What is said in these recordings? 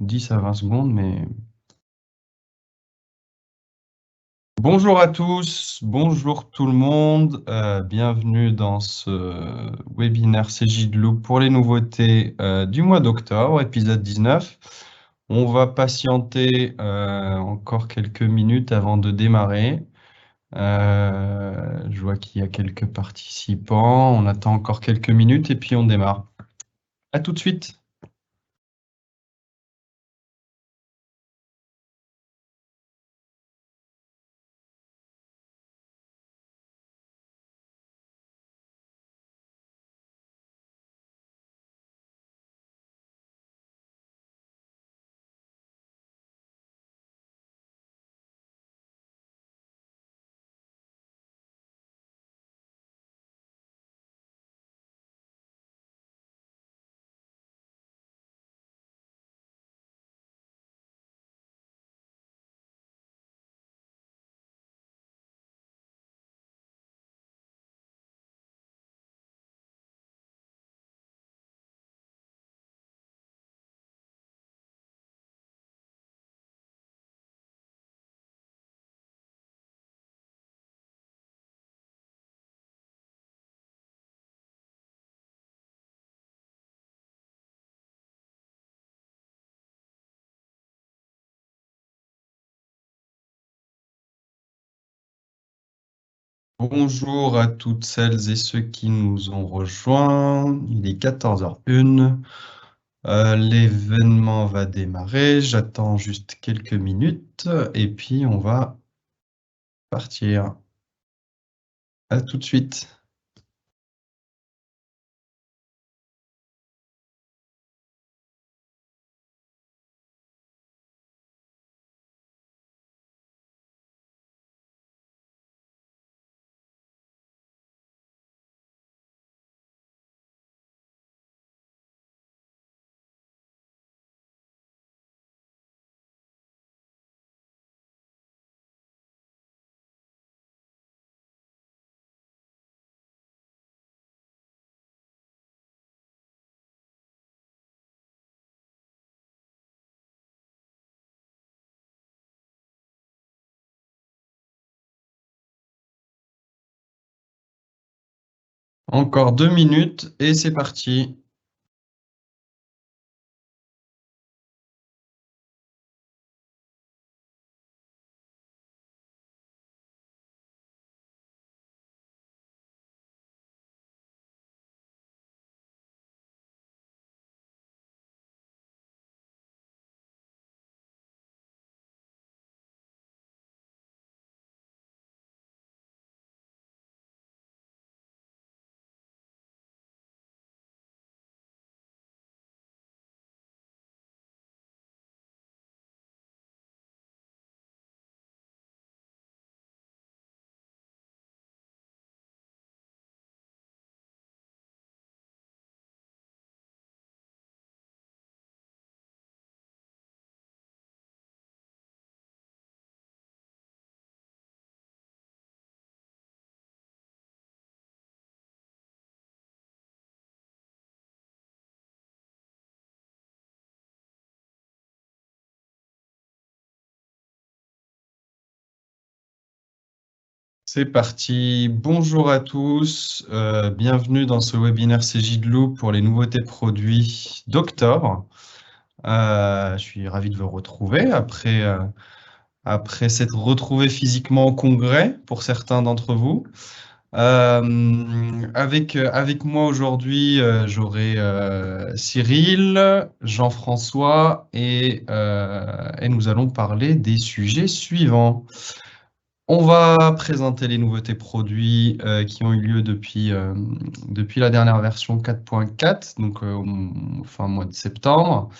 10 à 20 secondes, mais... Bonjour à tous, bonjour tout le monde, bienvenue dans ce webinaire CJ de Loop pour les nouveautés du mois d'octobre, épisode 19. On va patienter encore quelques minutes avant de démarrer. Je vois qu'il y a quelques participants, on attend encore quelques minutes et puis on démarre. À tout de suite. Bonjour à toutes celles et ceux qui nous ont rejoints. Il est 14h01. L'événement va démarrer. J'attends juste quelques minutes et puis on va partir. À tout de suite. Encore 2 minutes et c'est parti. C'est parti. Bonjour à tous. Bienvenue dans ce webinaire CJ de Loop pour les nouveautés produits d'octobre. Je suis ravi de vous retrouver après s'être retrouvé physiquement au congrès pour certains d'entre vous. Avec moi aujourd'hui, j'aurai Cyril, Jean-François et nous allons parler des sujets suivants. On va présenter les nouveautés produits qui ont eu lieu depuis la dernière version 4.4, donc fin mois de septembre.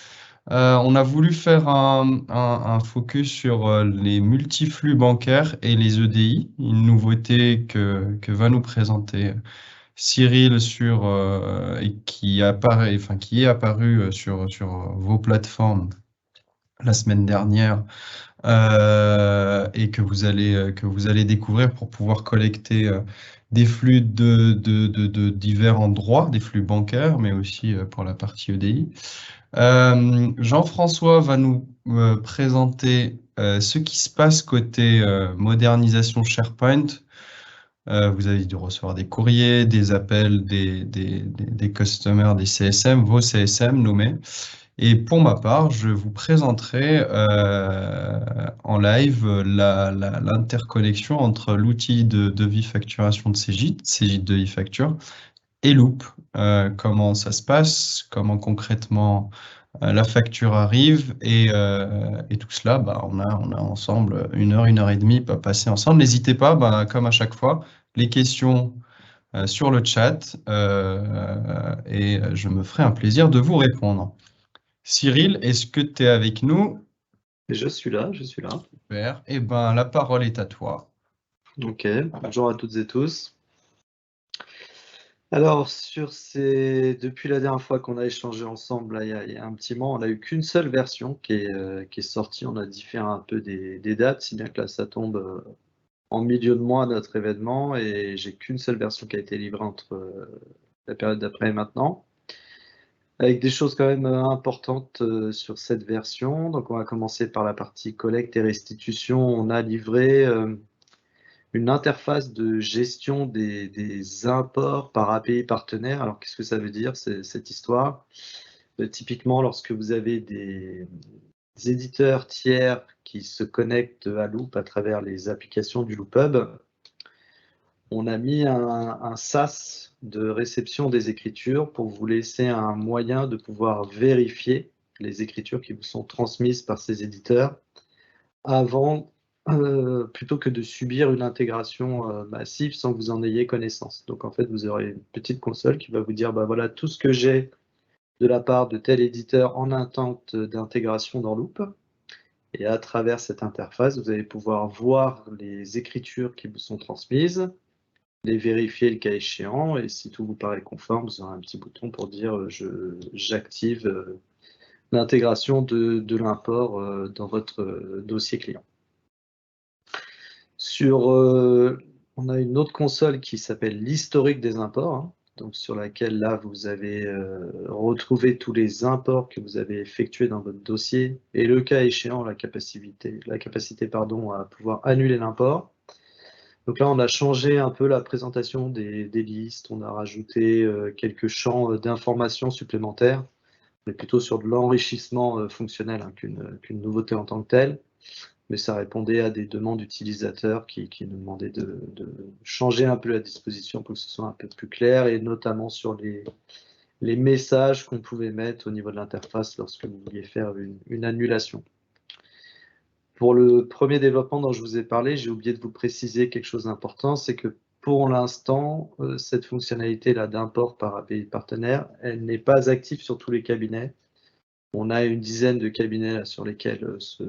On a voulu faire un focus sur les multiflux bancaires et les EDI, une nouveauté que va nous présenter Cyril et qui est apparu sur vos plateformes la semaine dernière et que vous allez découvrir pour pouvoir collecter des flux de divers endroits, des flux bancaires, mais aussi pour la partie EDI. Jean-François va nous présenter ce qui se passe côté modernisation SharePoint. Vous avez dû recevoir des courriers, des appels, des customers, des CSM, vos CSM nommés. Et pour ma part, je vous présenterai en live l'interconnexion entre l'outil de devis facturation de Cegid devis facture, et Loop. Comment ça se passe, comment concrètement la facture arrive, et tout cela, bah, on a ensemble 1 heure et demie à passer ensemble. N'hésitez pas, bah, comme à chaque fois, les questions sur le chat, et je me ferai un plaisir de vous répondre. Cyril, est-ce que tu es avec nous? Je suis là. Super. Eh ben, la parole est à toi. Ok, bonjour à toutes et tous. Alors, depuis la dernière fois qu'on a échangé ensemble, là, il y a un petit moment, on n'a eu qu'une seule version qui est sortie. On a différé un peu des dates, si bien que là, ça tombe en milieu de mois, notre événement, et j'ai qu'une seule version qui a été livrée entre la période d'après et maintenant, avec des choses quand même importantes sur cette version. Donc, on va commencer par la partie collecte et restitution. On a livré une interface de gestion des imports par API partenaire. Alors, qu'est-ce que ça veut dire, cette histoire? Typiquement, lorsque vous avez des éditeurs tiers qui se connectent à Loop à travers les applications du Loop Hub, on a mis un SaaS de réception des écritures pour vous laisser un moyen de pouvoir vérifier les écritures qui vous sont transmises par ces éditeurs avant, plutôt que de subir une intégration massive sans que vous en ayez connaissance. Donc en fait, vous aurez une petite console qui va vous dire, bah voilà, tout ce que j'ai de la part de tel éditeur en attente d'intégration dans Loop. Et à travers cette interface, vous allez pouvoir voir les écritures qui vous sont transmises, les vérifier le cas échéant, et si tout vous paraît conforme, vous aurez un petit bouton pour dire j'active l'intégration de l'import dans votre dossier client. On a une autre console qui s'appelle l'historique des imports, hein, donc sur laquelle là vous avez retrouvé tous les imports que vous avez effectués dans votre dossier et le cas échéant, la capacité à pouvoir annuler l'import. Donc là on a changé un peu la présentation des listes, on a rajouté quelques champs d'informations supplémentaires, mais plutôt sur de l'enrichissement fonctionnel hein, qu'une nouveauté en tant que telle. Mais ça répondait à des demandes d'utilisateurs qui nous demandaient de changer un peu la disposition pour que ce soit un peu plus clair, et notamment sur les messages qu'on pouvait mettre au niveau de l'interface lorsque vous vouliez faire une annulation. Pour le premier développement dont je vous ai parlé, j'ai oublié de vous préciser quelque chose d'important, c'est que pour l'instant, cette fonctionnalité-là d'import par API partenaire, elle n'est pas active sur tous les cabinets. On a une dizaine de cabinets là, sur lesquels ce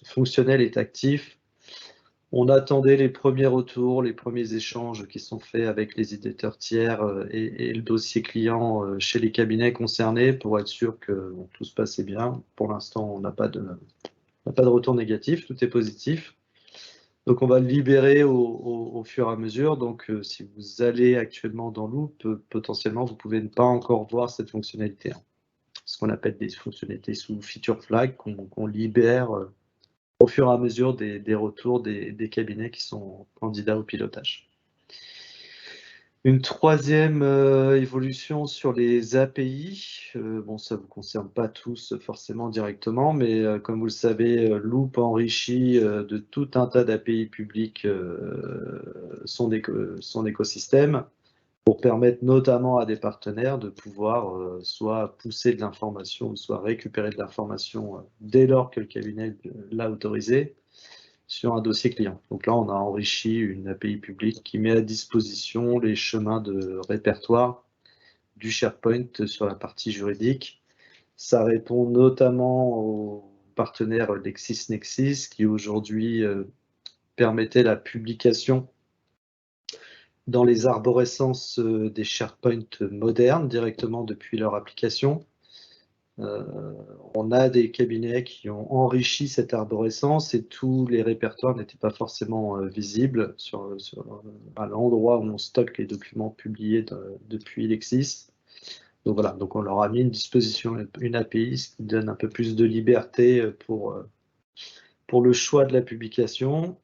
fonctionnel est actif. On attendait les premiers retours, les premiers échanges qui sont faits avec les éditeurs tiers et le dossier client chez les cabinets concernés pour être sûr que bon, tout se passait bien. Pour l'instant, on n'a pas de retour négatif, tout est positif. Donc on va le libérer au fur et à mesure. Donc si vous allez actuellement dans Loop, potentiellement vous pouvez ne pas encore voir cette fonctionnalité. Ce qu'on appelle des fonctionnalités sous feature flag qu'on libère au fur et à mesure des retours des cabinets qui sont candidats au pilotage. Une troisième évolution sur les API. Bon, ça ne vous concerne pas tous forcément directement, mais comme vous le savez, Loop enrichit de tout un tas d'API publics son écosystème, pour permettre notamment à des partenaires de pouvoir soit pousser de l'information, soit récupérer de l'information dès lors que le cabinet l'a autorisé sur un dossier client. Donc là, on a enrichi une API publique qui met à disposition les chemins de répertoire du SharePoint sur la partie juridique. Ça répond notamment aux partenaires LexisNexis qui aujourd'hui permettaient la publication dans les arborescences des SharePoint modernes directement depuis leur application. On a des cabinets qui ont enrichi cette arborescence et tous les répertoires n'étaient pas forcément visibles à l'endroit où on stocke les documents publiés depuis Lexis. Donc voilà, donc on leur a mis une disposition, une API, ce qui donne un peu plus de liberté pour le choix de la publication.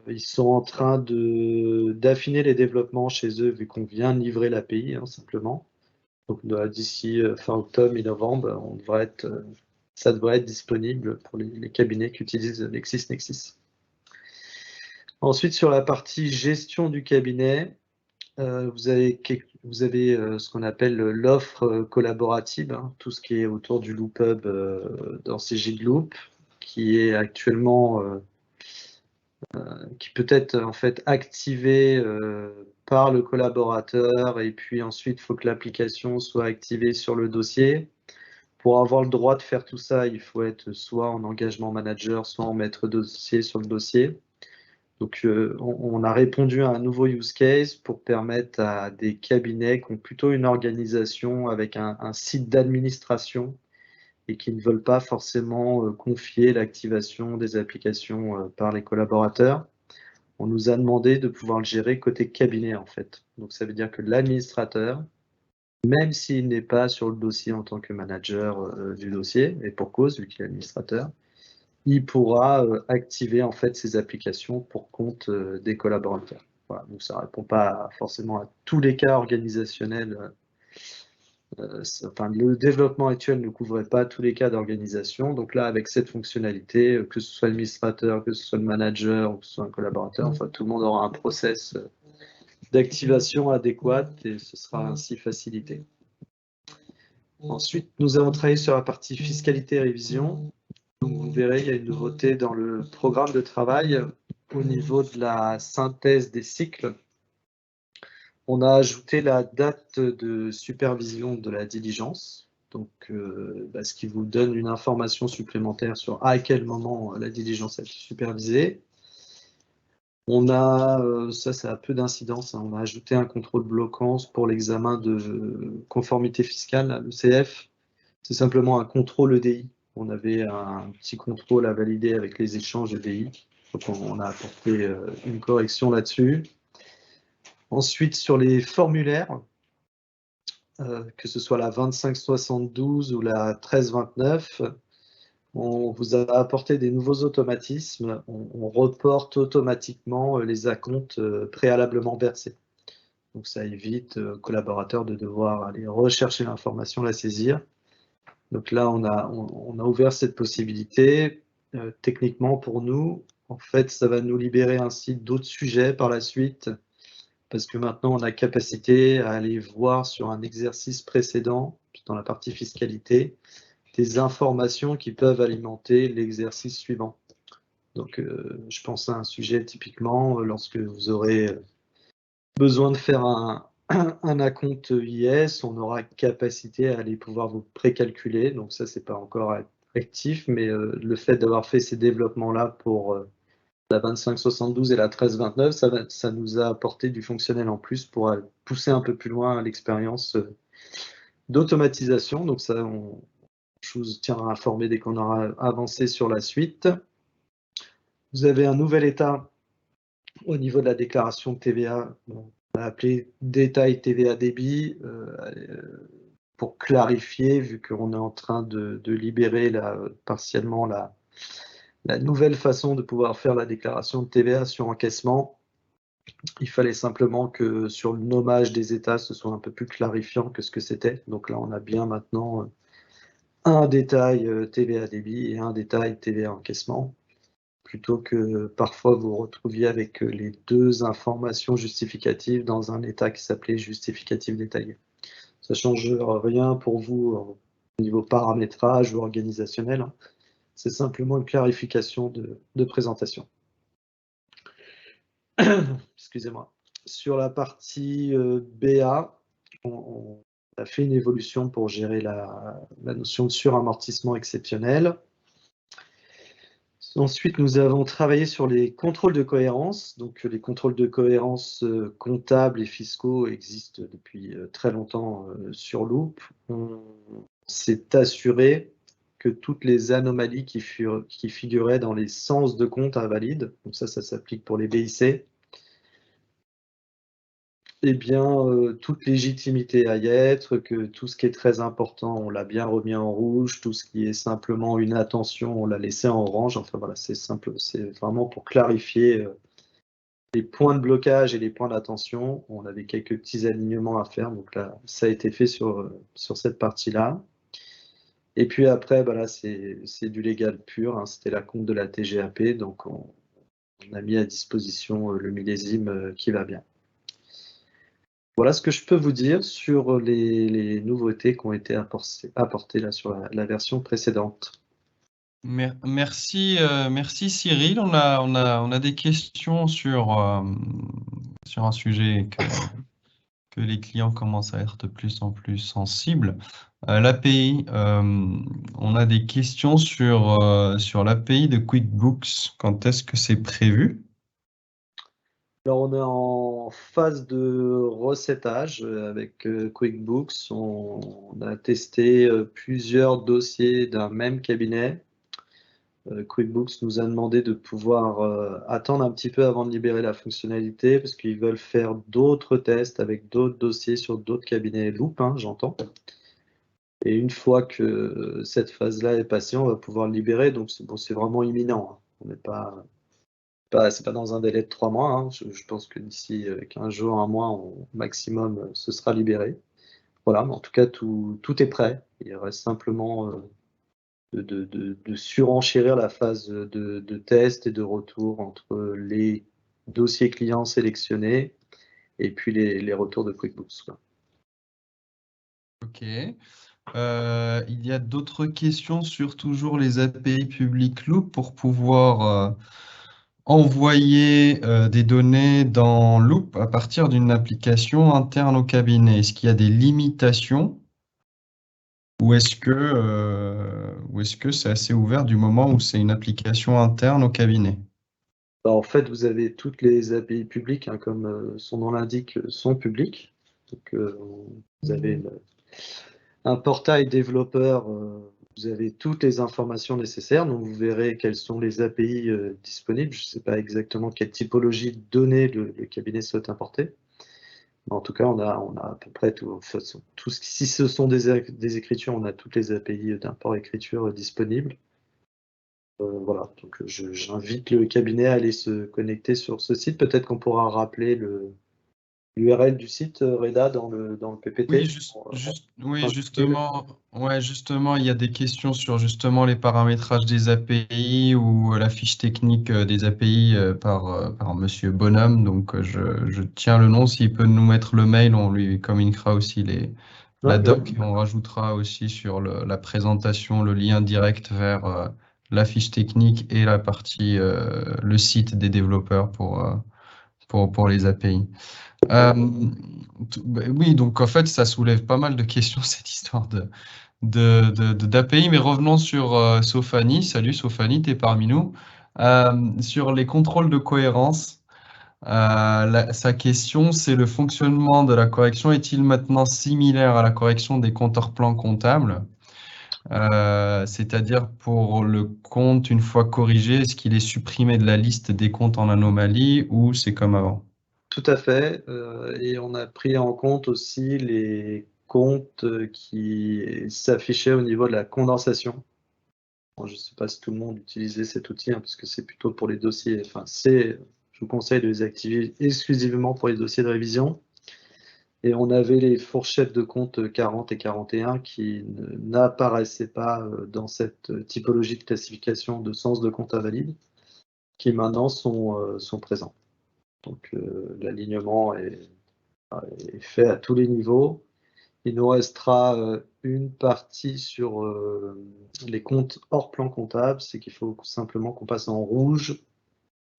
Ils sont en train d'affiner les développements chez eux, vu qu'on vient de livrer l'API, simplement. Donc d'ici fin octobre, mi-novembre, ça devrait être disponible pour les cabinets qui utilisent LexisNexis. Ensuite, sur la partie gestion du cabinet, vous avez ce qu'on appelle l'offre collaborative, tout ce qui est autour du LoopHub dans CJLoop, qui est actuellement qui peut être en fait activé par le collaborateur, et puis ensuite il faut que l'application soit activée sur le dossier. Pour avoir le droit de faire tout ça, il faut être soit en engagement manager, soit en maître dossier sur le dossier. Donc on a répondu à un nouveau use case pour permettre à des cabinets qui ont plutôt une organisation avec un site d'administration et qui ne veulent pas forcément confier l'activation des applications par les collaborateurs. On nous a demandé de pouvoir le gérer côté cabinet, en fait. Donc ça veut dire que l'administrateur, même s'il n'est pas sur le dossier en tant que manager du dossier, et pour cause, vu qu'il est administrateur, il pourra activer en fait ses applications pour compte des collaborateurs. Voilà, donc ça ne répond pas forcément à tous les cas organisationnels. Enfin, le développement actuel ne couvrait pas tous les cas d'organisation. Donc là, avec cette fonctionnalité, que ce soit l'administrateur, que ce soit le manager, ou que ce soit un collaborateur, enfin, tout le monde aura un process d'activation adéquat et ce sera ainsi facilité. Ensuite, nous avons travaillé sur la partie fiscalité et révision. Donc, vous verrez, il y a une nouveauté dans le programme de travail au niveau de la synthèse des cycles. On a ajouté la date de supervision de la diligence, donc ce qui vous donne une information supplémentaire sur à quel moment la diligence a été supervisée. On a, ça a peu d'incidence, on a ajouté un contrôle bloquant pour l'examen de conformité fiscale, l'ECF. C'est simplement un contrôle EDI. On avait un petit contrôle à valider avec les échanges EDI. Donc on a apporté une correction là-dessus. Ensuite, sur les formulaires, que ce soit la 2572 ou la 1329, on vous a apporté des nouveaux automatismes. On reporte automatiquement les acomptes préalablement versés. Donc ça évite aux collaborateurs de devoir aller rechercher l'information, la saisir. Donc là, on a ouvert cette possibilité. Techniquement, pour nous, en fait, ça va nous libérer ainsi d'autres sujets par la suite, parce que maintenant, on a capacité à aller voir sur un exercice précédent, dans la partie fiscalité, des informations qui peuvent alimenter l'exercice suivant. Donc, je pense à un sujet typiquement, lorsque vous aurez besoin de faire un acompte IS, on aura capacité à aller pouvoir vous précalculer. Donc ça, c'est pas encore actif, mais le fait d'avoir fait ces développements-là pour la 2572 et la 1329, ça nous a apporté du fonctionnel en plus pour pousser un peu plus loin l'expérience d'automatisation. Donc ça, je vous tiendrai informé dès qu'on aura avancé sur la suite. Vous avez un nouvel état au niveau de la déclaration de TVA. On a appelé détail TVA débit pour clarifier, vu qu'on est en train de libérer partiellement la nouvelle façon de pouvoir faire la déclaration de TVA sur encaissement. Il fallait simplement que sur le nommage des états, ce soit un peu plus clarifiant que ce que c'était. Donc là, on a bien maintenant un détail TVA débit et un détail TVA encaissement, plutôt que parfois vous retrouviez avec les deux informations justificatives dans un état qui s'appelait justificatif détaillé. Ça ne change rien pour vous au niveau paramétrage ou organisationnel. C'est simplement une clarification de présentation. Excusez-moi. Sur la partie BA, on a fait une évolution pour gérer la notion de suramortissement exceptionnel. Ensuite, nous avons travaillé sur les contrôles de cohérence. Donc, les contrôles de cohérence comptables et fiscaux existent depuis très longtemps sur Loop. s'est assuré que toutes les anomalies qui figuraient dans les sens de compte invalides, donc ça s'applique pour les BIC, eh bien, toute légitimité à y être, que tout ce qui est très important, on l'a bien remis en rouge, tout ce qui est simplement une attention, on l'a laissé en orange. Enfin voilà, c'est simple, c'est vraiment pour clarifier les points de blocage et les points d'attention. On avait quelques petits alignements à faire, donc là, ça a été fait sur cette partie-là. Et puis après, bah là, c'est du légal pur, hein, c'était la compte de la TGAP, donc on a mis à disposition le millésime qui va bien. Voilà ce que je peux vous dire sur les nouveautés qui ont été apportées là sur la version précédente. Merci, merci Cyril. On a des questions sur un sujet que les clients commencent à être de plus en plus sensibles. L'API, on a des questions sur l'API de QuickBooks. Quand est-ce que c'est prévu? Alors on est en phase de recettage avec QuickBooks. On a testé plusieurs dossiers d'un même cabinet. QuickBooks nous a demandé de pouvoir attendre un petit peu avant de libérer la fonctionnalité parce qu'ils veulent faire d'autres tests avec d'autres dossiers sur d'autres cabinets Loop, hein, j'entends. Et une fois que cette phase-là est passée, on va pouvoir le libérer. Donc c'est vraiment imminent, hein. On n'est c'est pas dans un délai de 3 mois, hein. Je pense que d'ici 15 jours, 1 mois, au maximum, ce sera libéré. Voilà, mais en tout cas, tout est prêt. Il reste simplement de surenchérir la phase de test et de retour entre les dossiers clients sélectionnés et puis les retours de QuickBooks, quoi. Ok. Il y a d'autres questions sur toujours les API public Loop pour pouvoir envoyer des données dans Loop à partir d'une application interne au cabinet. Est-ce qu'il y a des limitations ou est-ce que c'est assez ouvert du moment où c'est une application interne au cabinet? Bah, en fait, vous avez toutes les API publiques, hein, comme son nom l'indique, sont publiques. Donc, vous avez un portail développeur, vous avez toutes les informations nécessaires, donc vous verrez quelles sont les API disponibles. Je ne sais pas exactement quelle typologie de données le cabinet souhaite importer. Mais en tout cas, on a à peu près tout. Si ce sont des écritures, on a toutes les API d'import-écriture disponibles. Voilà, donc j'invite le cabinet à aller se connecter sur ce site. Peut-être qu'on pourra rappeler l'URL du site, Reda, dans le PPT. Oui, justement, il y a des questions sur justement les paramétrages des API ou la fiche technique des API par Monsieur Bonhomme. Donc, je tiens le nom. S'il peut nous mettre le mail, on lui communiquera aussi la Ouais, doc et on rajoutera aussi sur la présentation le lien direct vers la fiche technique et la partie, le site des développeurs pour les API. Oui, donc en fait, ça soulève pas mal de questions, cette histoire d'API, mais revenons sur Sophanie. Salut Sophanie, tu es parmi nous. Sur les contrôles de cohérence, sa question, c'est le fonctionnement de la correction est-il maintenant similaire à la correction des compteurs plans comptables? C'est-à-dire pour le compte, une fois corrigé, est-ce qu'il est supprimé de la liste des comptes en anomalie ou c'est comme avant? tout à fait. Et on a pris en compte aussi les comptes qui s'affichaient au niveau de la condensation. Bon, je ne sais pas si tout le monde utilisait cet outil, hein, parce que c'est plutôt pour les dossiers. Enfin, je vous conseille de les activer exclusivement pour les dossiers de révision. Et on avait les fourchettes de compte 40 et 41 qui n'apparaissaient pas dans cette typologie de classification de sens de compte invalide, qui maintenant sont présents. Donc l'alignement est fait à tous les niveaux. Il nous restera une partie sur les comptes hors plan comptable, c'est qu'il faut simplement qu'on passe en rouge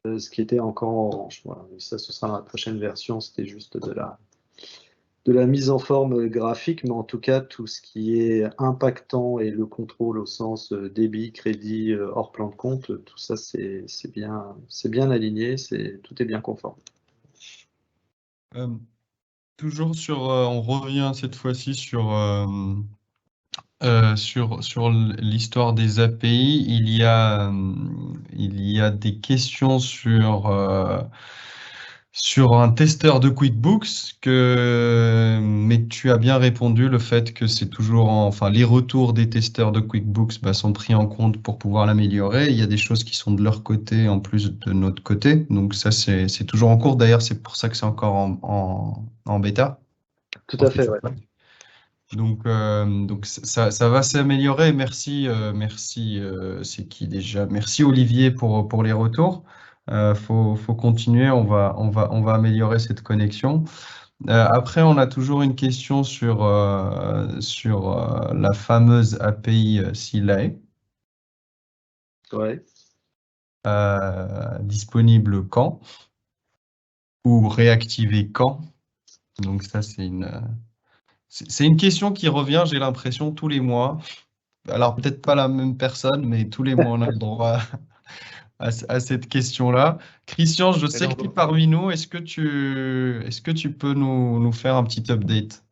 ce qui était encore en orange. Voilà. Et ça, ce sera dans la prochaine version, c'était juste de la mise en forme graphique, mais en tout cas, tout ce qui est impactant et le contrôle au sens débit, crédit, hors plan de compte, tout ça, c'est bien aligné, tout est bien conforme. Toujours on revient cette fois-ci sur Sur l'histoire des API, il y a des questions sur un testeur de QuickBooks mais tu as bien répondu, le fait que c'est toujours, enfin, les retours des testeurs de QuickBooks sont pris en compte pour pouvoir l'améliorer. Il y a des choses qui sont de leur côté en plus de notre côté. Donc ça, c'est toujours en cours. D'ailleurs, c'est pour ça que c'est encore en bêta. Tout à fait, ouais. Donc ça va s'améliorer. Merci, c'est qui déjà? Merci Olivier pour les retours. Faut continuer. On va améliorer cette connexion. Après, on a toujours une question sur la fameuse API Silae, Ouais. disponible quand ou réactivée quand. Donc ça, c'est une question qui revient, j'ai l'impression, tous les mois. Alors, peut-être pas la même personne, mais tous les mois, on a le droit à cette question-là. Christian, je sais que tu es parmi nous. Est-ce que tu peux nous faire un petit update?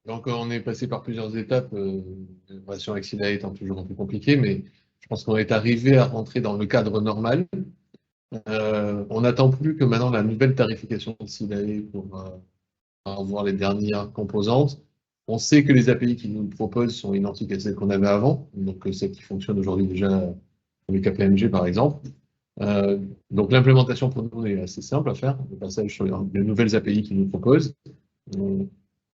Donc, on est passé par plusieurs étapes, la relation avec SILA étant toujours un peu compliquée, mais je pense qu'on est arrivé à rentrer dans le cadre normal. On n'attend plus que maintenant la nouvelle tarification de SILA pour avoir les dernières composantes. On sait que les API qu'ils nous proposent sont identiques à celles qu'on avait avant, donc celles qui fonctionnent aujourd'hui déjà avec KPMG par exemple. Donc l'implémentation pour nous est assez simple à faire, le passage sur les nouvelles API qu'ils nous proposent.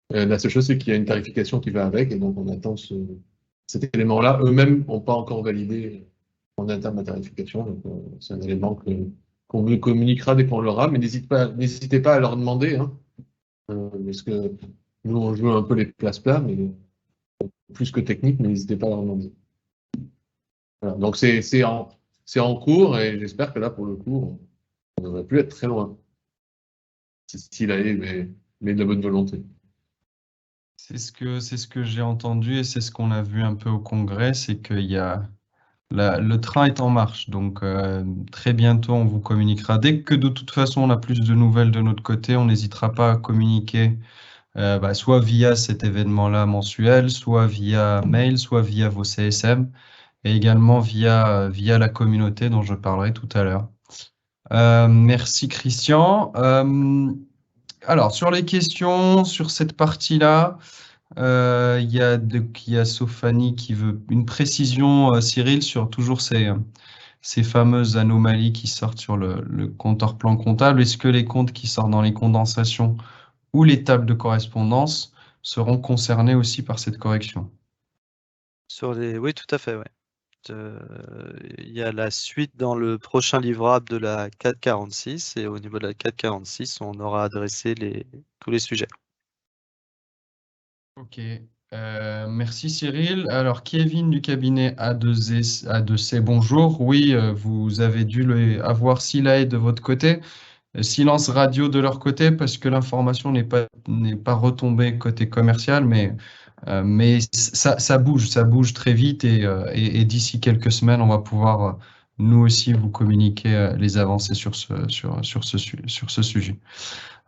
La seule chose, c'est qu'il y a une tarification qui va avec, et donc on attend cet élément-là. Eux-mêmes n'ont pas encore validé en interne la tarification, donc c'est un élément qu'on vous communiquera dès qu'on l'aura, mais n'hésitez pas à leur demander, hein, parce que nous, on joue un peu les places plats, mais plus que technique, mais n'hésitez pas à leur demander. Voilà. Donc c'est en cours, et j'espère que là, pour le coup, on ne devrait plus être très loin. S'il a mais de la bonne volonté. C'est ce que j'ai entendu et c'est ce qu'on a vu un peu au congrès, c'est qu'il y a le train est en marche. Donc très bientôt, on vous communiquera. Dès que de toute façon, on a plus de nouvelles de notre côté, on n'hésitera pas à communiquer, soit via cet événement-là mensuel, soit via mail, soit via vos CSM, et également via la communauté dont je parlerai tout à l'heure. Merci Christian. Alors, sur les questions, sur cette partie-là, il y a Sophanie qui veut une précision, Cyril, sur toujours ces fameuses anomalies qui sortent sur le compteur plan comptable. Est-ce que les comptes qui sortent dans les condensations ou les tables de correspondance seront concernés aussi par cette correction? Oui, tout à fait, ouais. Il y a la suite dans le prochain livrable de la 446 et au niveau de la 446, on aura adressé tous les sujets. Ok, merci Cyril. Alors Kevin du cabinet A2C, bonjour. Oui, vous avez dû avoir Silae de votre côté, silence radio de leur côté parce que l'information n'est pas retombée côté commercial, mais ça bouge très vite et d'ici quelques semaines, on va pouvoir nous aussi vous communiquer les avancées sur ce sujet.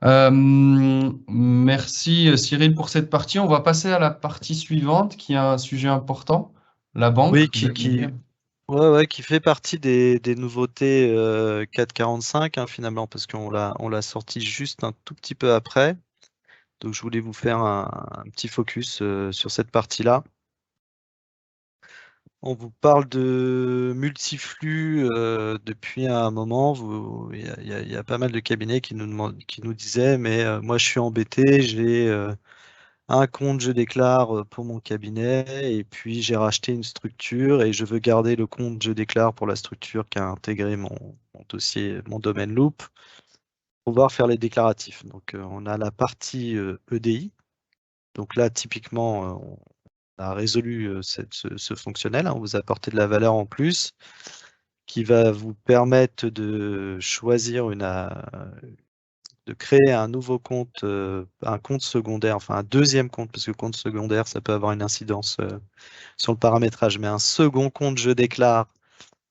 Merci Cyril pour cette partie. On va passer à la partie suivante qui est un sujet important, la banque. Oui, qui fait partie des nouveautés 445 hein, finalement, parce qu'on l'a sorti juste un tout petit peu après. Donc je voulais vous faire un petit focus sur cette partie-là. On vous parle de multiflux depuis un moment. Il y a pas mal de cabinets qui nous disaient, mais moi je suis embêté, j'ai un compte je déclare pour mon cabinet et puis j'ai racheté une structure et je veux garder le compte je déclare pour la structure qui a intégré mon dossier, mon domaine loop, pour pouvoir faire les déclaratifs. Donc on a la partie EDI. Donc là typiquement on a résolu ce fonctionnel, hein, on vous apporte de la valeur en plus qui va vous permettre de choisir de créer un nouveau compte, un compte secondaire, enfin un deuxième compte, parce que compte secondaire, ça peut avoir une incidence sur le paramétrage, mais un second compte je déclare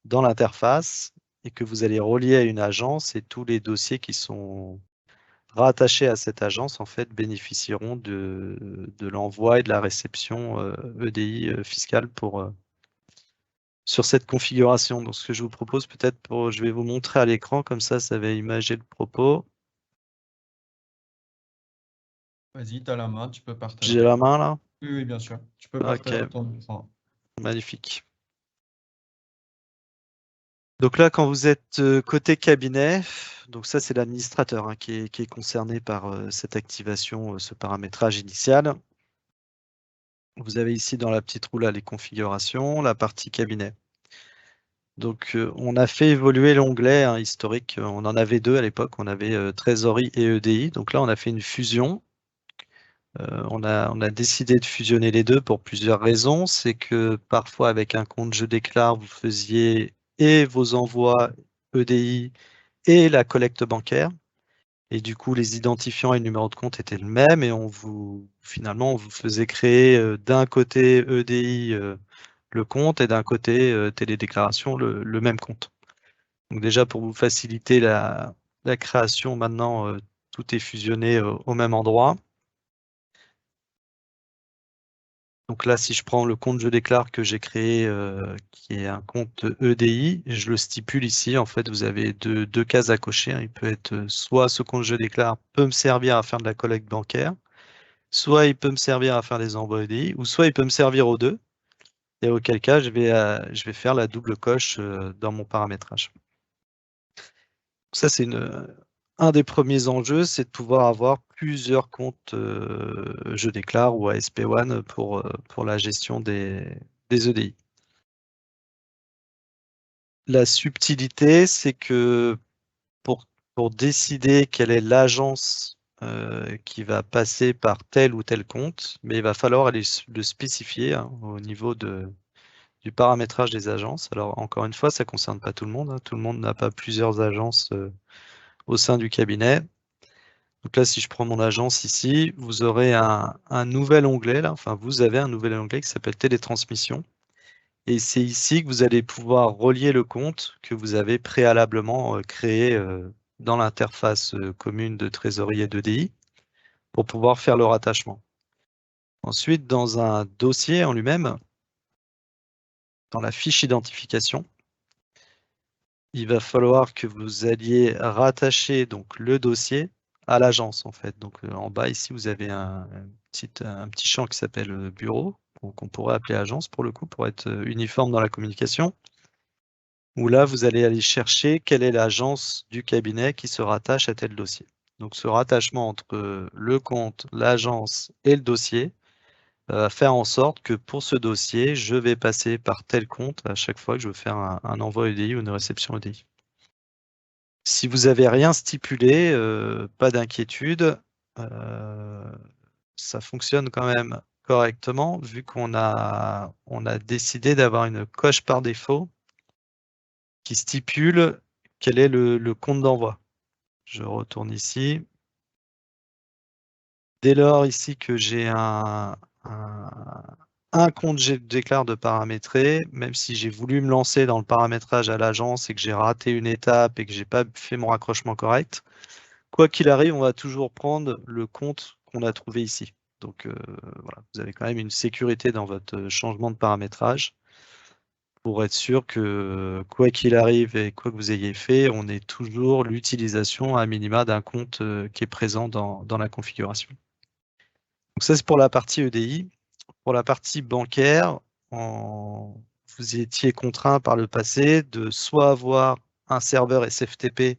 dans l'interface et que vous allez relier à une agence et tous les dossiers qui sont rattachés à cette agence en fait bénéficieront de l'envoi et de la réception EDI fiscale sur cette configuration. Donc ce que je vous propose peut-être, je vais vous montrer à l'écran, comme ça va imager le propos. Vas-y, tu as la main, tu peux partager. J'ai la main là? Oui, oui, bien sûr. Tu peux Ok. partager ton écran. Magnifique. Donc là, quand vous êtes côté cabinet, donc ça c'est l'administrateur qui est concerné par cette activation, ce paramétrage initial. Vous avez ici dans la petite roue là les configurations, la partie cabinet. Donc on a fait évoluer l'onglet historique. On en avait deux à l'époque. On avait trésorerie et EDI. Donc là, on a fait une fusion. On a décidé de fusionner les deux pour plusieurs raisons. C'est que parfois, avec un compte Je déclare, vous faisiez et vos envois EDI et la collecte bancaire. Et du coup, les identifiants et le numéro de compte étaient le même. Et finalement, on vous faisait créer d'un côté EDI le compte et d'un côté télédéclaration le même compte. Donc déjà, pour vous faciliter la création, maintenant, tout est fusionné au même endroit. Donc là, si je prends le compte Je déclare que j'ai créé, qui est un compte EDI, je le stipule ici. En fait, vous avez deux cases à cocher. Il peut être soit ce compte Je déclare peut me servir à faire de la collecte bancaire, soit il peut me servir à faire des envois EDI, ou soit il peut me servir aux deux. Et auquel cas, je vais faire la double coche dans mon paramétrage. Ça, c'est un des premiers enjeux, c'est de pouvoir avoir plusieurs comptes Je déclare ou ASP One pour la gestion des EDI. La subtilité, c'est que pour décider quelle est l'agence qui va passer par tel ou tel compte, mais il va falloir aller le spécifier au niveau du paramétrage des agences. Alors, encore une fois, ça ne concerne pas tout le monde. Tout le monde n'a pas plusieurs agences au sein du cabinet. Donc là, si je prends mon agence ici, vous aurez un nouvel onglet, là. Enfin, vous avez un nouvel onglet qui s'appelle Télétransmission. Et c'est ici que vous allez pouvoir relier le compte que vous avez préalablement créé dans l'interface commune de trésorerie et d'EDI pour pouvoir faire le rattachement. Ensuite, dans un dossier en lui-même, dans la fiche identification, il va falloir que vous alliez rattacher donc le dossier à l'agence en fait. Donc en bas ici, vous avez un petit champ qui s'appelle bureau, qu'on pourrait appeler agence pour le coup, pour être uniforme dans la communication. Où là, vous allez aller chercher quelle est l'agence du cabinet qui se rattache à tel dossier. Donc ce rattachement entre le compte, l'agence et le dossier va faire en sorte que pour ce dossier, je vais passer par tel compte à chaque fois que je veux faire un envoi EDI ou une réception EDI. Si vous n'avez rien stipulé, pas d'inquiétude, ça fonctionne quand même correctement vu qu'on a décidé d'avoir une coche par défaut qui stipule quel est le compte d'envoi. Je retourne ici. Dès lors ici que j'ai un compte Je déclare de paramétrer, même si j'ai voulu me lancer dans le paramétrage à l'agence et que j'ai raté une étape et que j'ai pas fait mon raccrochement correct, quoi qu'il arrive, on va toujours prendre le compte qu'on a trouvé ici. Donc voilà, vous avez quand même une sécurité dans votre changement de paramétrage pour être sûr que quoi qu'il arrive et quoi que vous ayez fait, on ait toujours l'utilisation à minima d'un compte qui est présent dans la configuration. Donc ça, c'est pour la partie EDI. Pour la partie bancaire, vous étiez contraint par le passé de soit avoir un serveur SFTP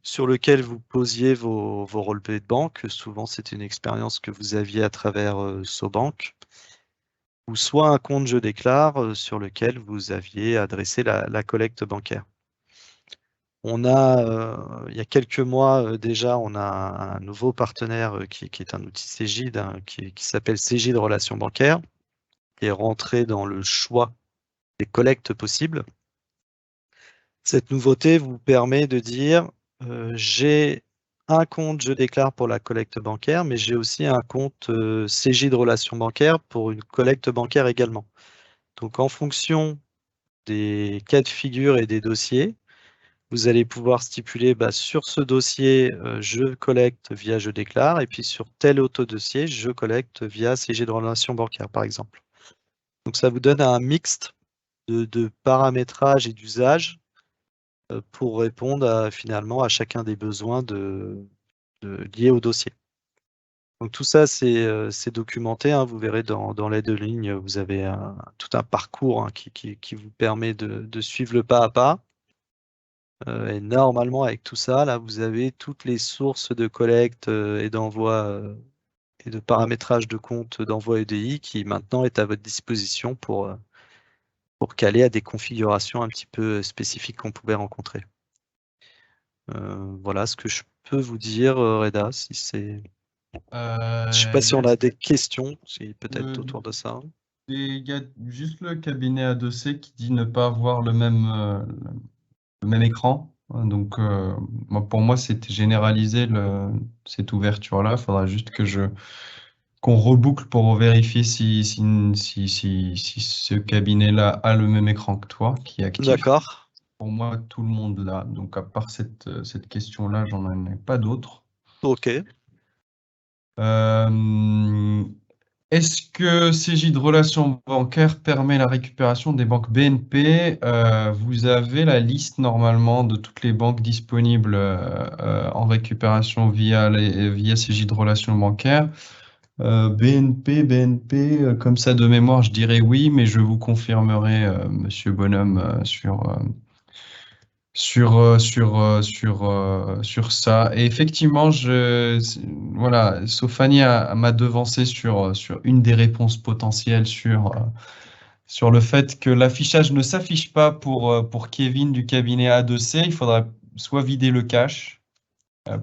sur lequel vous posiez vos relevés de banque. Souvent, c'était une expérience que vous aviez à travers SoBank. Ou soit un compte Je déclare sur lequel vous aviez adressé la collecte bancaire. On a, il y a quelques mois déjà, on a un nouveau partenaire qui est un outil Cegid, qui s'appelle Cegid Relations Bancaires, qui est rentré dans le choix des collectes possibles. Cette nouveauté vous permet de dire j'ai un compte Je déclare pour la collecte bancaire, mais j'ai aussi un compte Cegid Relations Bancaires pour une collecte bancaire également. Donc en fonction des cas de figure et des dossiers, vous allez pouvoir stipuler sur ce dossier, je collecte via je déclare, et puis sur tel autre dossier, je collecte via CG de relation bancaire, par exemple. Donc ça vous donne un mixte de paramétrage et d'usage pour répondre finalement à chacun des besoins liés au dossier. Donc tout ça, c'est documenté, hein. Vous verrez dans les 2 lignes, vous avez tout un parcours, hein, qui vous permet de suivre le pas à pas. Et normalement, avec tout ça, là, vous avez toutes les sources de collecte et d'envoi et de paramétrage de compte d'envoi EDI qui maintenant est à votre disposition pour caler à des configurations un petit peu spécifiques qu'on pouvait rencontrer. Voilà ce que je peux vous dire, Reda, si c'est... Je sais pas si on a des questions, peut-être autour de ça. Il y a juste le cabinet A2C qui dit ne pas avoir le même écran. Donc, pour moi, c'était généralisé cette ouverture-là. Il faudra juste qu'on reboucle pour vérifier si ce cabinet-là a le même écran que toi, qui est actif. D'accord. Pour moi, tout le monde l'a. Donc, à part cette question-là, j'en ai pas d'autres. Ok. Est-ce que CJ de relations bancaires permet la récupération des banques BNP? Vous avez la liste normalement de toutes les banques disponibles en récupération via CJ de relations bancaires. BNP, comme ça de mémoire, je dirais oui, mais je vous confirmerai, Monsieur Bonhomme, sur ça. Et effectivement, voilà, Sophanie m'a devancé sur une des réponses potentielles sur le fait que l'affichage ne s'affiche pas pour Kevin du cabinet A2C. Il faudra soit vider le cache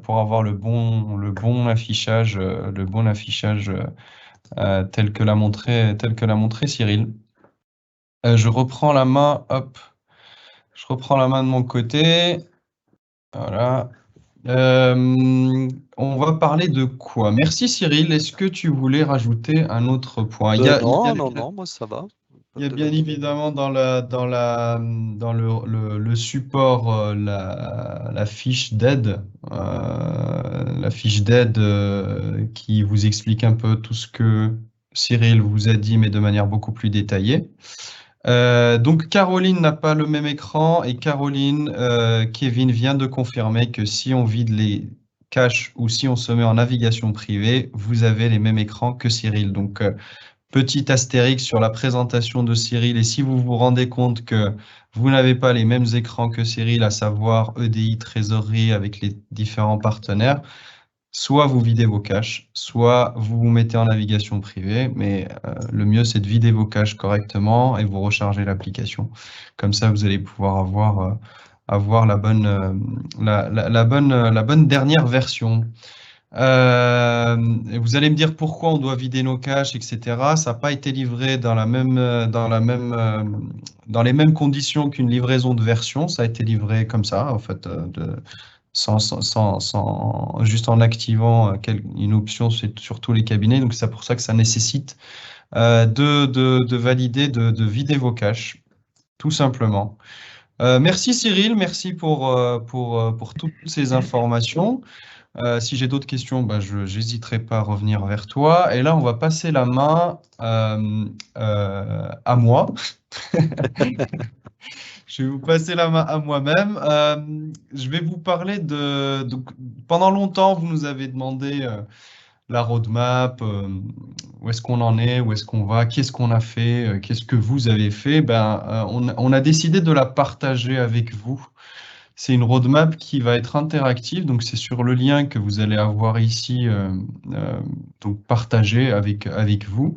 pour avoir le bon affichage, tel que l'a montré Cyril. Je reprends la main, hop. Je reprends la main de mon côté. Voilà. On va parler de quoi? Merci Cyril. Est-ce que tu voulais rajouter un autre point? Non, moi ça va. Il y a bien évidemment dans le support la fiche d'aide, qui vous explique un peu tout ce que Cyril vous a dit, mais de manière beaucoup plus détaillée. Donc Caroline n'a pas le même écran et Kevin vient de confirmer que si on vide les caches ou si on se met en navigation privée, vous avez les mêmes écrans que Cyril. Donc petit astérix sur la présentation de Cyril, et si vous vous rendez compte que vous n'avez pas les mêmes écrans que Cyril, à savoir EDI, trésorerie avec les différents partenaires, soit vous videz vos caches, soit vous vous mettez en navigation privée, mais le mieux c'est de vider vos caches correctement et vous rechargez l'application. Comme ça, vous allez pouvoir avoir la bonne dernière version. Et vous allez me dire pourquoi on doit vider nos caches, etc. Ça n'a pas été livré dans les mêmes conditions qu'une livraison de version. Ça a été livré comme ça, en fait, juste en activant une option sur tous les cabinets. Donc c'est pour ça que ça nécessite de valider, de vider vos caches, tout simplement. Merci Cyril, merci pour toutes ces informations. Si j'ai d'autres questions, je n'hésiterai pas à revenir vers toi. Et là, on va passer la main à moi. Je vais vous passer la main à moi-même. Je vais vous parler donc, pendant longtemps, vous nous avez demandé la roadmap, où est-ce qu'on en est, où est-ce qu'on va, qu'est-ce qu'on a fait, qu'est-ce que vous avez fait. On a décidé de la partager avec vous. C'est une roadmap qui va être interactive, donc c'est sur le lien que vous allez avoir ici, donc partagé avec vous.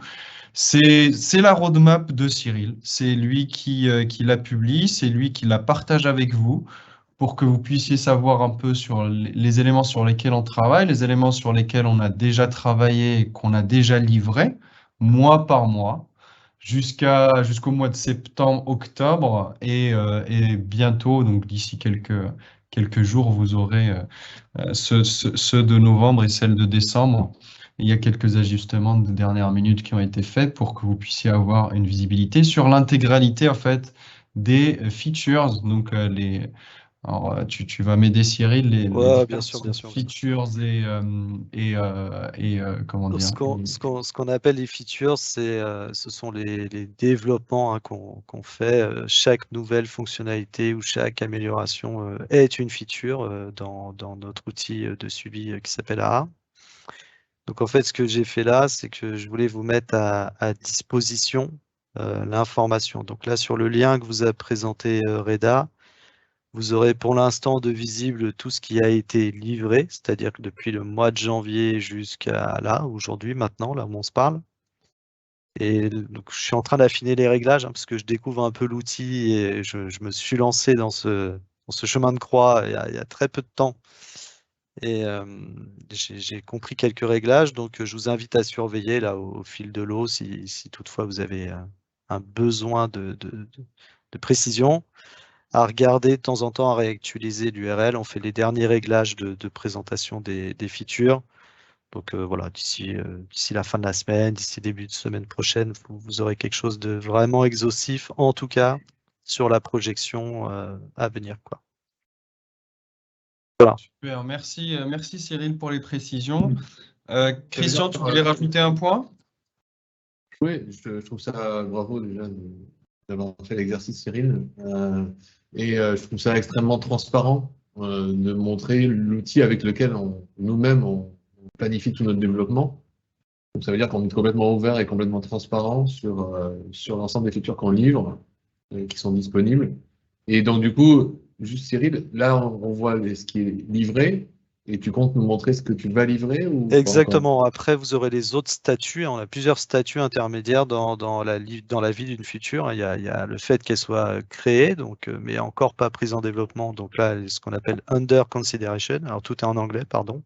C'est la roadmap de Cyril, c'est lui qui la publie, c'est lui qui la partage avec vous pour que vous puissiez savoir un peu sur les éléments sur lesquels on travaille, les éléments sur lesquels on a déjà travaillé et qu'on a déjà livré, mois par mois, jusqu'au mois de septembre, octobre, et bientôt, donc d'ici quelques jours, vous aurez ceux de novembre et celles de décembre. Il y a quelques ajustements de dernière minute qui ont été faits pour que vous puissiez avoir une visibilité sur l'intégralité en fait des features, donc Alors, tu vas m'aider, Cyril, les Ouais, bien différentes sûr, bien sûr. features et comment dire. Ce qu'on appelle les features, ce sont les développements, hein, qu'on fait. Chaque nouvelle fonctionnalité ou chaque amélioration est une feature dans notre outil de suivi qui s'appelle ARA. Donc en fait, ce que j'ai fait là, c'est que je voulais vous mettre à disposition l'information. Donc là, sur le lien que vous a présenté Reda, vous aurez pour l'instant de visible tout ce qui a été livré, c'est-à-dire que depuis le mois de janvier jusqu'à là, aujourd'hui, maintenant, là où on se parle. Et donc, je suis en train d'affiner les réglages, hein, parce que je découvre un peu l'outil et je me suis lancé dans ce chemin de croix il y a très peu de temps. Et j'ai compris quelques réglages, donc je vous invite à surveiller là au fil de l'eau si toutefois vous avez un besoin de précision, à regarder de temps en temps, à réactualiser l'URL. On fait les derniers réglages de présentation des features. Donc voilà, d'ici la fin de la semaine, d'ici début de semaine prochaine, vous aurez quelque chose de vraiment exhaustif, en tout cas sur la projection à venir, quoi. Voilà. Super, merci Cyril pour les précisions. Christian, tu voulais rajouter un point? Oui, je trouve ça bravo déjà d'avoir fait l'exercice, Cyril. Je trouve ça extrêmement transparent de montrer l'outil avec lequel nous-mêmes on planifie tout notre développement. Donc ça veut dire qu'on est complètement ouvert et complètement transparent sur l'ensemble des features qu'on livre, qui sont disponibles. Et donc du coup, juste Cyril, là on voit ce qui est livré. Et tu comptes nous montrer ce que tu vas livrer ou pas encore? Exactement. Après, vous aurez les autres statuts. On a plusieurs statuts intermédiaires dans la vie d'une feature. Il y a le fait qu'elle soit créée, donc, mais encore pas prise en développement. Donc là, ce qu'on appelle under consideration. Alors tout est en anglais, pardon.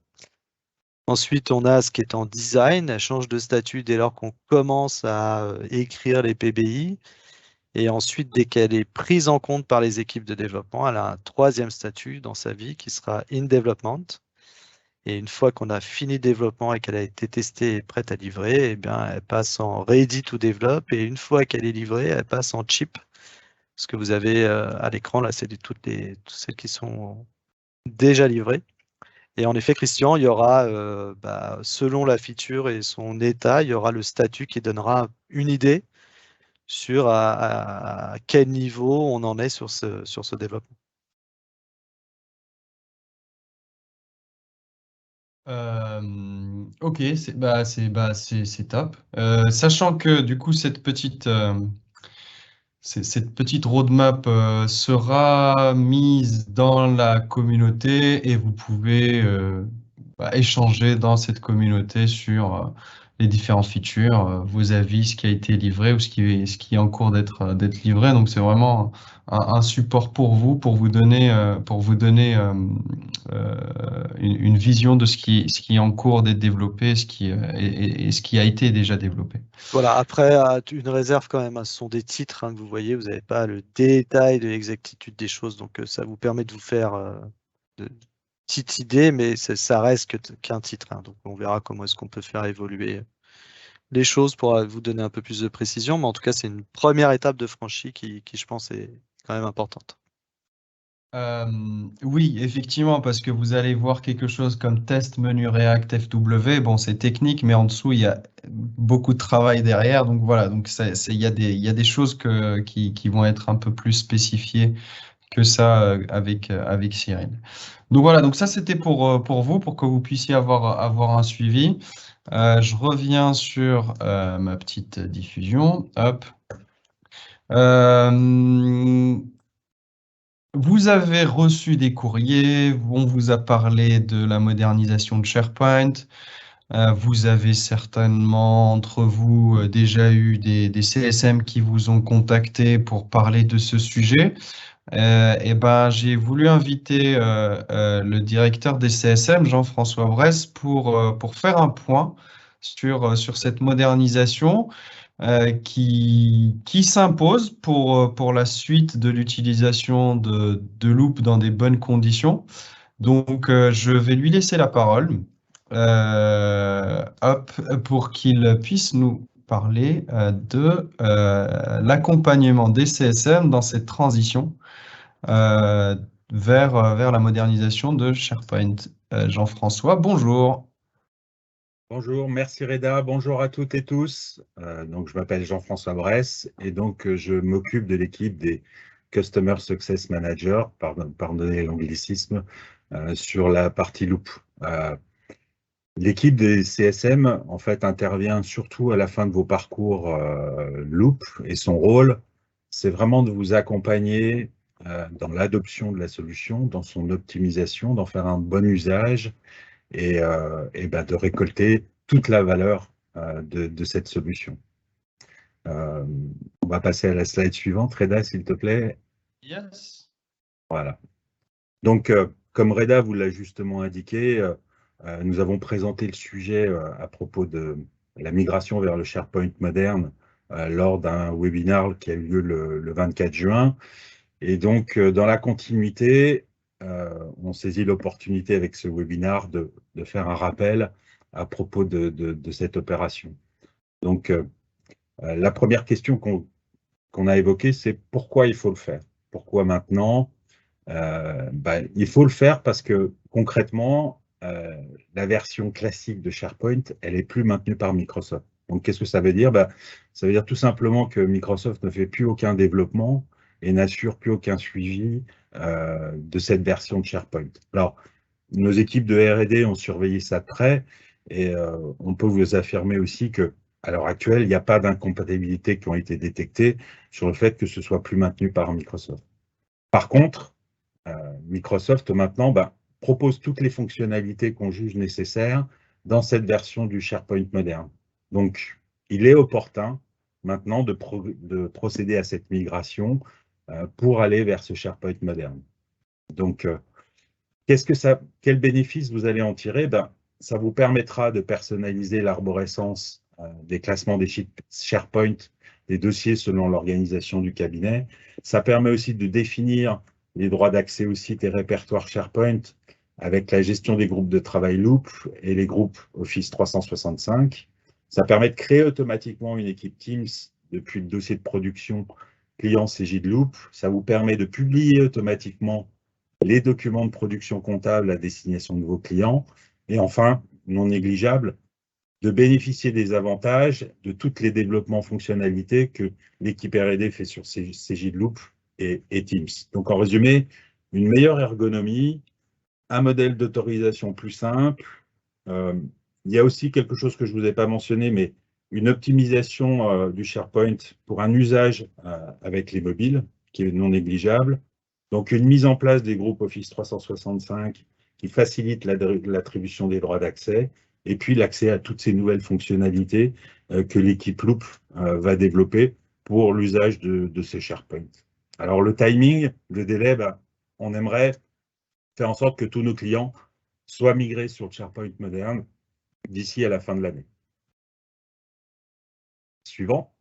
Ensuite, on a ce qui est en design. Elle change de statut dès lors qu'on commence à écrire les PBI. Et ensuite, dès qu'elle est prise en compte par les équipes de développement, elle a un troisième statut dans sa vie qui sera in development. Et une fois qu'on a fini le développement et qu'elle a été testée et prête à livrer, eh bien, elle passe en ready to develop. Et une fois qu'elle est livrée, elle passe en chip. Ce que vous avez à l'écran, là, c'est toutes celles qui sont déjà livrées. Et en effet, Christian, il y aura, selon la feature et son état, il y aura le statut qui donnera une idée sur à quel niveau on en est sur ce développement. Ok, c'est top. Sachant que du coup cette petite roadmap sera mise dans la communauté et vous pouvez échanger dans cette communauté sur les différentes features, vos avis, ce qui a été livré ou ce qui est en cours d'être livré. Donc c'est vraiment un support pour vous donner une vision de ce qui est en cours d'être développé, et ce qui a été déjà développé. Voilà, après, une réserve quand même, ce sont des titres, hein, que vous voyez, vous n'avez pas le détail de l'exactitude des choses, donc ça vous permet de vous faire de petites idées, mais ça reste qu'un titre, hein, donc on verra comment est-ce qu'on peut faire évoluer les choses pour vous donner un peu plus de précision, mais en tout cas, c'est une première étape de franchie qui, je pense, est quand même importante. Oui, effectivement, parce que vous allez voir quelque chose comme test menu React FW. Bon, c'est technique, mais en dessous, il y a beaucoup de travail derrière. Donc voilà, donc il y a des choses qui vont être un peu plus spécifiées que ça avec Cyril. Donc voilà, donc ça c'était pour vous, pour que vous puissiez avoir un suivi. Je reviens sur ma petite diffusion. Hop. Vous avez reçu des courriers, on vous a parlé de la modernisation de SharePoint. Vous avez certainement entre vous déjà eu des CSM qui vous ont contacté pour parler de ce sujet. Et ben, j'ai voulu inviter le directeur des CSM, Jean-François Bresse, pour faire un point sur cette modernisation qui s'impose pour la suite de l'utilisation de Loop dans des bonnes conditions. Donc, je vais lui laisser la parole pour qu'il puisse nous parler de l'accompagnement des CSM dans cette transition vers la modernisation de SharePoint. Jean-François, bonjour. Bonjour, merci Reda, bonjour à toutes et tous. Donc, je m'appelle Jean-François Bresse et donc je m'occupe de l'équipe des Customer Success Managers, pardonnez l'anglicisme, sur la partie Loop. L'équipe des CSM, en fait, intervient surtout à la fin de vos parcours Loop et son rôle, c'est vraiment de vous accompagner dans l'adoption de la solution, dans son optimisation, d'en faire un bon usage et de récolter toute la valeur de cette solution. On va passer à la slide suivante. Reda, s'il te plaît. Yes. Voilà. Donc, comme Reda vous l'a justement indiqué, nous avons présenté le sujet à propos de la migration vers le SharePoint moderne lors d'un webinaire qui a eu lieu le 24 juin. Et donc, dans la continuité, on saisit l'opportunité avec ce webinaire de faire un rappel à propos de cette opération. Donc, la première question qu'on a évoquée, c'est pourquoi il faut le faire? Pourquoi maintenant? Il faut le faire parce que concrètement, la version classique de SharePoint, elle n'est plus maintenue par Microsoft. Donc, qu'est-ce que ça veut dire? Ça veut dire tout simplement que Microsoft ne fait plus aucun développement et n'assure plus aucun suivi de cette version de SharePoint. Alors, nos équipes de R&D ont surveillé ça de près et on peut vous affirmer aussi que à l'heure actuelle, il n'y a pas d'incompatibilités qui ont été détectées sur le fait que ce soit plus maintenu par Microsoft. Par contre, Microsoft maintenant propose toutes les fonctionnalités qu'on juge nécessaires dans cette version du SharePoint moderne. Donc, il est opportun maintenant de procéder à cette migration pour aller vers ce SharePoint moderne. Donc, quel bénéfice vous allez en tirer? Ça vous permettra de personnaliser l'arborescence des classements des SharePoint, des dossiers selon l'organisation du cabinet. Ça permet aussi de définir les droits d'accès au site et répertoire SharePoint avec la gestion des groupes de travail Loop et les groupes Office 365. Ça permet de créer automatiquement une équipe Teams depuis le dossier de production client CJ de Loop. Ça vous permet de publier automatiquement les documents de production comptable à destination de vos clients. Et enfin, non négligeable, de bénéficier des avantages de tous les développements fonctionnalités que l'équipe R&D fait sur CJ de Loop et Teams. Donc, en résumé, une meilleure ergonomie, un modèle d'autorisation plus simple. Il y a aussi quelque chose que je ne vous ai pas mentionné, mais une optimisation du SharePoint pour un usage avec les mobiles, qui est non négligeable. Donc, une mise en place des groupes Office 365 qui facilite l'attribution des droits d'accès et puis l'accès à toutes ces nouvelles fonctionnalités que l'équipe Loop va développer pour l'usage de ces SharePoint. Alors, le timing, le délai, on aimerait faire en sorte que tous nos clients soient migrés sur le SharePoint moderne d'ici à la fin de l'année. Suivant.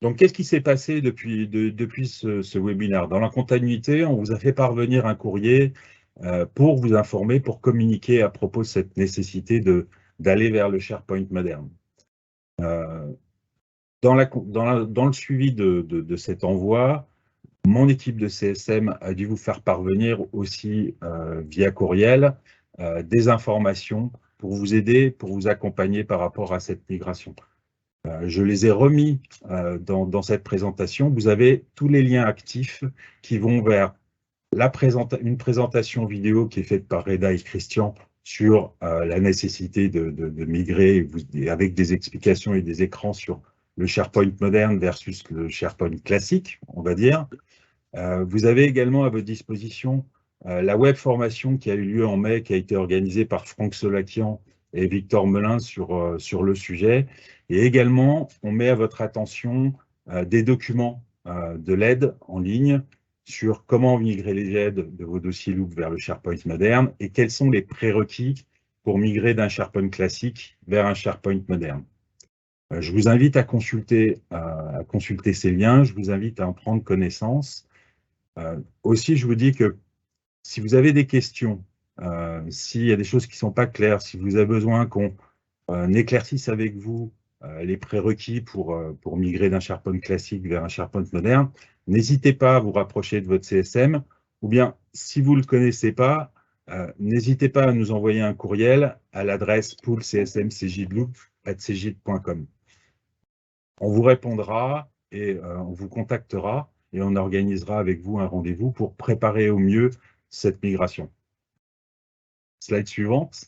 Donc, qu'est-ce qui s'est passé depuis ce webinaire? Dans la continuité, on vous a fait parvenir un courrier pour vous informer, pour communiquer à propos de cette nécessité d'aller vers le SharePoint moderne. Dans le suivi de cet envoi, mon équipe de CSM a dû vous faire parvenir aussi via courriel des informations pour vous aider, pour vous accompagner par rapport à cette migration. Je les ai remis dans cette présentation. Vous avez tous les liens actifs qui vont vers une présentation vidéo qui est faite par Reda et Christian sur la nécessité de migrer avec des explications et des écrans sur le SharePoint moderne versus le SharePoint classique, on va dire. Vous avez également à votre disposition la web formation qui a eu lieu en mai, qui a été organisée par Franck Solakian et Victor Melin sur le sujet. Et également, on met à votre attention des documents de l'aide en ligne sur comment migrer les aides de vos dossiers Loop vers le SharePoint moderne et quels sont les prérequis pour migrer d'un SharePoint classique vers un SharePoint moderne. Je vous invite à consulter ces liens, je vous invite à en prendre connaissance. Aussi, je vous dis que si vous avez des questions, s'il y a des choses qui ne sont pas claires, si vous avez besoin qu'on éclaircisse avec vous les prérequis pour migrer d'un SharePoint classique vers un SharePoint moderne, n'hésitez pas à vous rapprocher de votre CSM, ou bien, si vous ne le connaissez pas, n'hésitez pas à nous envoyer un courriel à l'adresse poolcsmcjloop@cjit.com. On vous répondra et on vous contactera et on organisera avec vous un rendez-vous pour préparer au mieux cette migration. Slide suivante.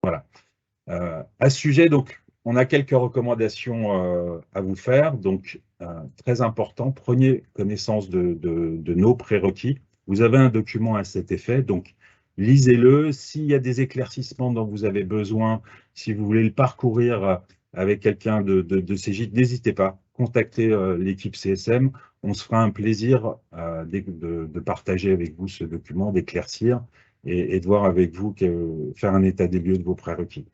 Voilà. À ce sujet, donc, on a quelques recommandations à vous faire. Donc, très important, prenez connaissance de nos prérequis. Vous avez un document à cet effet, donc lisez-le. S'il y a des éclaircissements dont vous avez besoin, si vous voulez le parcourir avec quelqu'un de CJIT, n'hésitez pas, contactez l'équipe CSM. On se fera un plaisir de partager avec vous ce document, d'éclaircir et de voir avec vous faire un état des lieux de vos prérequis.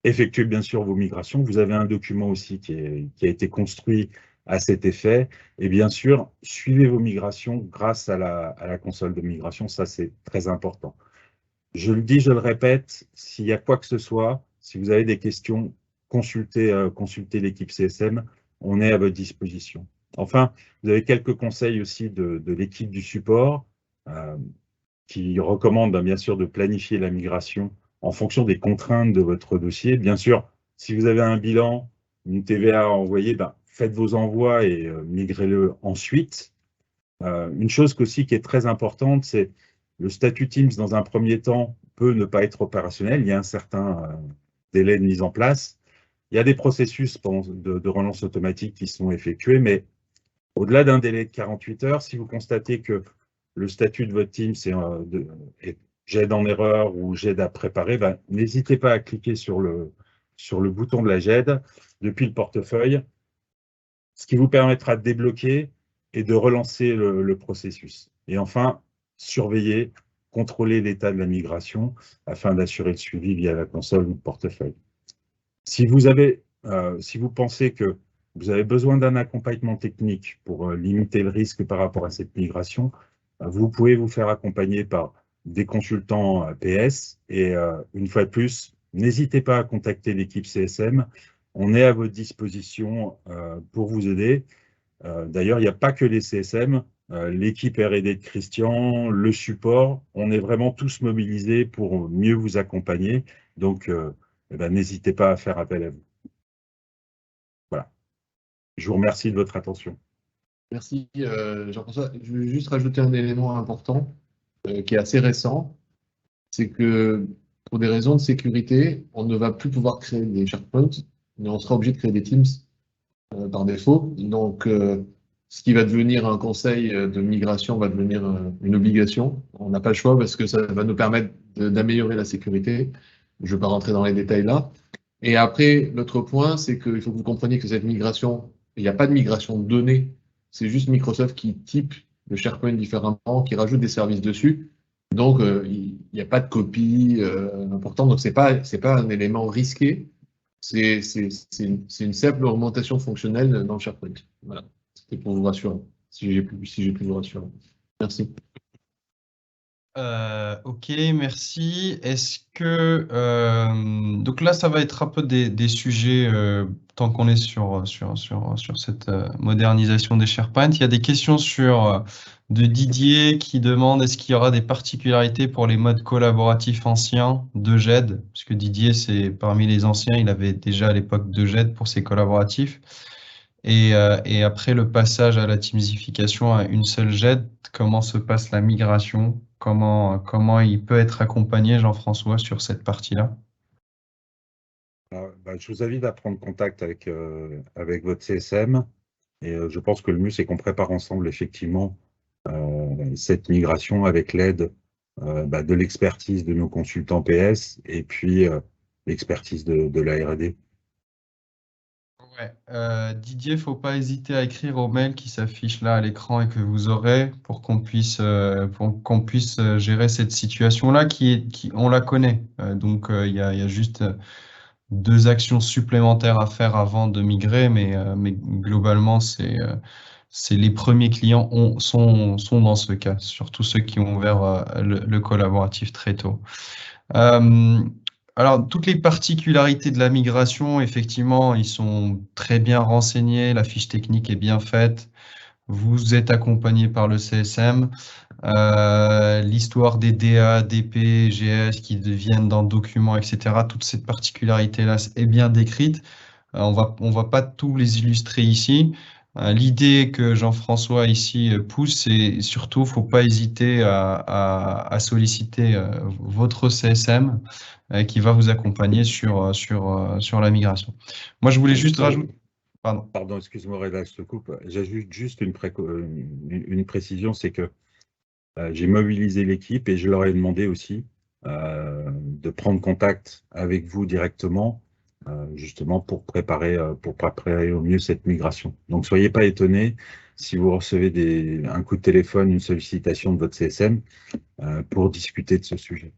Effectuez bien sûr vos migrations. Vous avez un document aussi qui a été construit à cet effet. Et bien sûr, suivez vos migrations grâce à la console de migration. Ça, c'est très important. Je le dis, je le répète, s'il y a quoi que ce soit, si vous avez des questions, consultez l'équipe CSM. On est à votre disposition. Enfin, vous avez quelques conseils aussi de l'équipe du support qui recommande bien sûr de planifier la migration en fonction des contraintes de votre dossier. Bien sûr, si vous avez un bilan, une TVA à envoyer, faites vos envois et migrez-le ensuite. Une chose aussi qui est très importante, c'est le statut Teams, dans un premier temps, peut ne pas être opérationnel. Il y a un certain délai de mise en place. Il y a des processus de relance automatique qui sont effectués, mais au-delà d'un délai de 48 heures, si vous constatez que le statut de votre Teams est j'aide en erreur ou j'aide à préparer, n'hésitez pas à cliquer sur le bouton de la GED depuis le portefeuille, ce qui vous permettra de débloquer et de relancer le processus. Et enfin, surveiller, contrôler l'état de la migration afin d'assurer le suivi via la console ou le portefeuille. Si vous pensez que vous avez besoin d'un accompagnement technique pour limiter le risque par rapport à cette migration, vous pouvez vous faire accompagner par des consultants PS et une fois de plus, n'hésitez pas à contacter l'équipe CSM. On est à votre disposition pour vous aider. D'ailleurs, il n'y a pas que les CSM, l'équipe R&D de Christian, le support, on est vraiment tous mobilisés pour mieux vous accompagner. Donc, n'hésitez pas à faire appel à vous. Voilà. Je vous remercie de votre attention. Merci Jean-François. Je veux juste rajouter un élément important qui est assez récent. C'est que pour des raisons de sécurité, on ne va plus pouvoir créer des SharePoint, mais on sera obligé de créer des Teams par défaut. Donc, ce qui va devenir un conseil de migration va devenir une obligation. On n'a pas le choix parce que ça va nous permettre d'améliorer la sécurité. Je ne vais pas rentrer dans les détails là. Et après, l'autre point, c'est qu'il faut que vous compreniez que cette migration, il n'y a pas de migration de données. C'est juste Microsoft qui type le SharePoint différemment, qui rajoute des services dessus. Donc, il n'y a pas de copie importante. Donc, c'est pas un élément risqué. C'est une simple augmentation fonctionnelle dans le SharePoint. Voilà. C'était pour vous rassurer, si j'ai pu vous rassurer. Merci. Ok, merci. Est-ce que donc là, ça va être un peu des sujets tant qu'on est sur cette modernisation des SharePoint. Il y a des questions de Didier qui demande est-ce qu'il y aura des particularités pour les modes collaboratifs anciens de GED, parce que Didier, c'est parmi les anciens, il avait déjà à l'époque de GED pour ses collaboratifs. Et après le passage à la teamsification à une seule GED, comment se passe la migration? Comment il peut être accompagné, Jean-François, sur cette partie-là? Je vous invite à prendre contact avec votre CSM. Et je pense que le mieux, c'est qu'on prépare ensemble, effectivement, cette migration avec l'aide de l'expertise de nos consultants PS et puis l'expertise de la R&D. Ouais. Didier, il ne faut pas hésiter à écrire au mail qui s'affiche là à l'écran et que vous aurez pour qu'on puisse gérer cette situation-là on la connaît. Donc, il y a juste 2 actions supplémentaires à faire avant de migrer, mais globalement, les premiers clients sont dans ce cas, surtout ceux qui ont ouvert le collaboratif très tôt. Alors, toutes les particularités de la migration, effectivement, ils sont très bien renseignés, la fiche technique est bien faite, vous êtes accompagné par le CSM. L'histoire des DA, DP, GS qui deviennent dans le document, etc. Toute cette particularité-là est bien décrite. On va pas tous les illustrer ici. L'idée que Jean-François ici pousse, c'est surtout, faut pas hésiter à solliciter votre CSM qui va vous accompagner sur la migration. Moi, je voulais juste rajouter. Pardon. Pardon, excuse-moi, Reda, je te coupe. J'ajoute juste une précision, c'est que j'ai mobilisé l'équipe et je leur ai demandé aussi de prendre contact avec vous directement, justement pour préparer au mieux cette migration. Donc, soyez pas étonnés si vous recevez un coup de téléphone, une sollicitation de votre CSM pour discuter de ce sujet.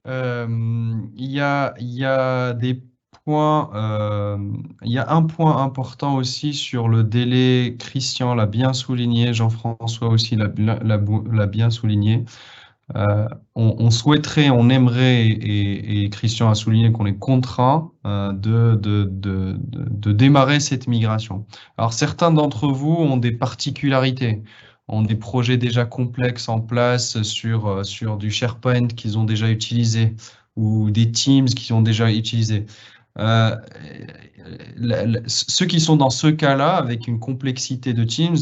Il y a des points, il y a un point important aussi sur le délai. Christian l'a bien souligné, Jean-François aussi l'a bien souligné. On souhaiterait, on aimerait, et Christian a souligné qu'on est contraint de démarrer cette migration. Alors certains d'entre vous ont des particularités, ont des projets déjà complexes en place sur du SharePoint qu'ils ont déjà utilisé ou des Teams qu'ils ont déjà utilisé. Ceux qui sont dans ce cas-là, avec une complexité de Teams,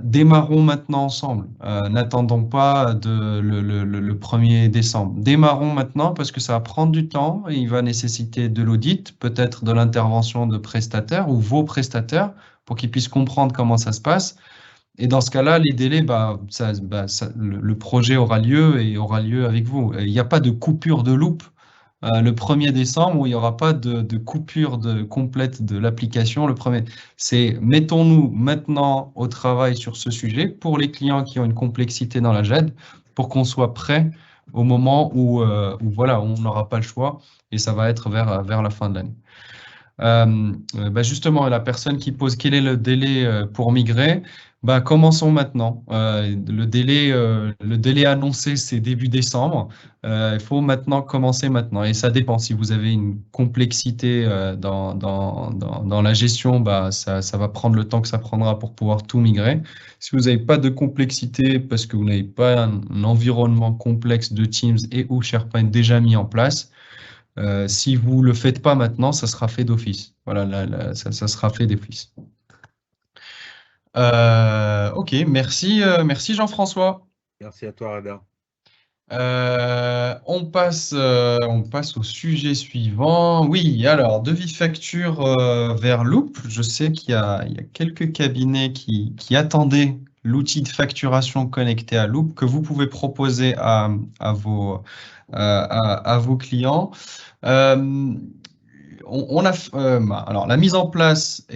démarrons maintenant ensemble. N'attendons pas le 1er décembre. Démarrons maintenant parce que ça va prendre du temps et il va nécessiter de l'audit, peut-être de l'intervention de prestataires ou vos prestataires pour qu'ils puissent comprendre comment ça se passe. Et dans ce cas-là, les délais, le projet aura lieu et aura lieu avec vous. Il n'y a pas de coupure de loupe le 1er décembre où il n'y aura pas de coupure complète de l'application. Le premier, c'est mettons-nous maintenant au travail sur ce sujet pour les clients qui ont une complexité dans la GED pour qu'on soit prêt au moment où voilà, on n'aura pas le choix et ça va être vers la fin de l'année. Justement, la personne qui pose quel est le délai pour migrer, commençons maintenant. Le délai annoncé, c'est début décembre. Il faut maintenant commencer maintenant. Et ça dépend. Si vous avez une complexité dans la gestion, ça va prendre le temps que ça prendra pour pouvoir tout migrer. Si vous n'avez pas de complexité parce que vous n'avez pas un environnement complexe de Teams et ou SharePoint déjà mis en place, si vous ne le faites pas maintenant, ça sera fait d'office. Voilà, ça sera fait d'office. Ok, merci Jean-François. Merci à toi, Reda. On passe au sujet suivant. Oui, alors, devis facture vers Loop. Je sais qu'il y a quelques cabinets qui attendaient l'outil de facturation connecté à Loop que vous pouvez proposer à vos clients. Alors, la mise en place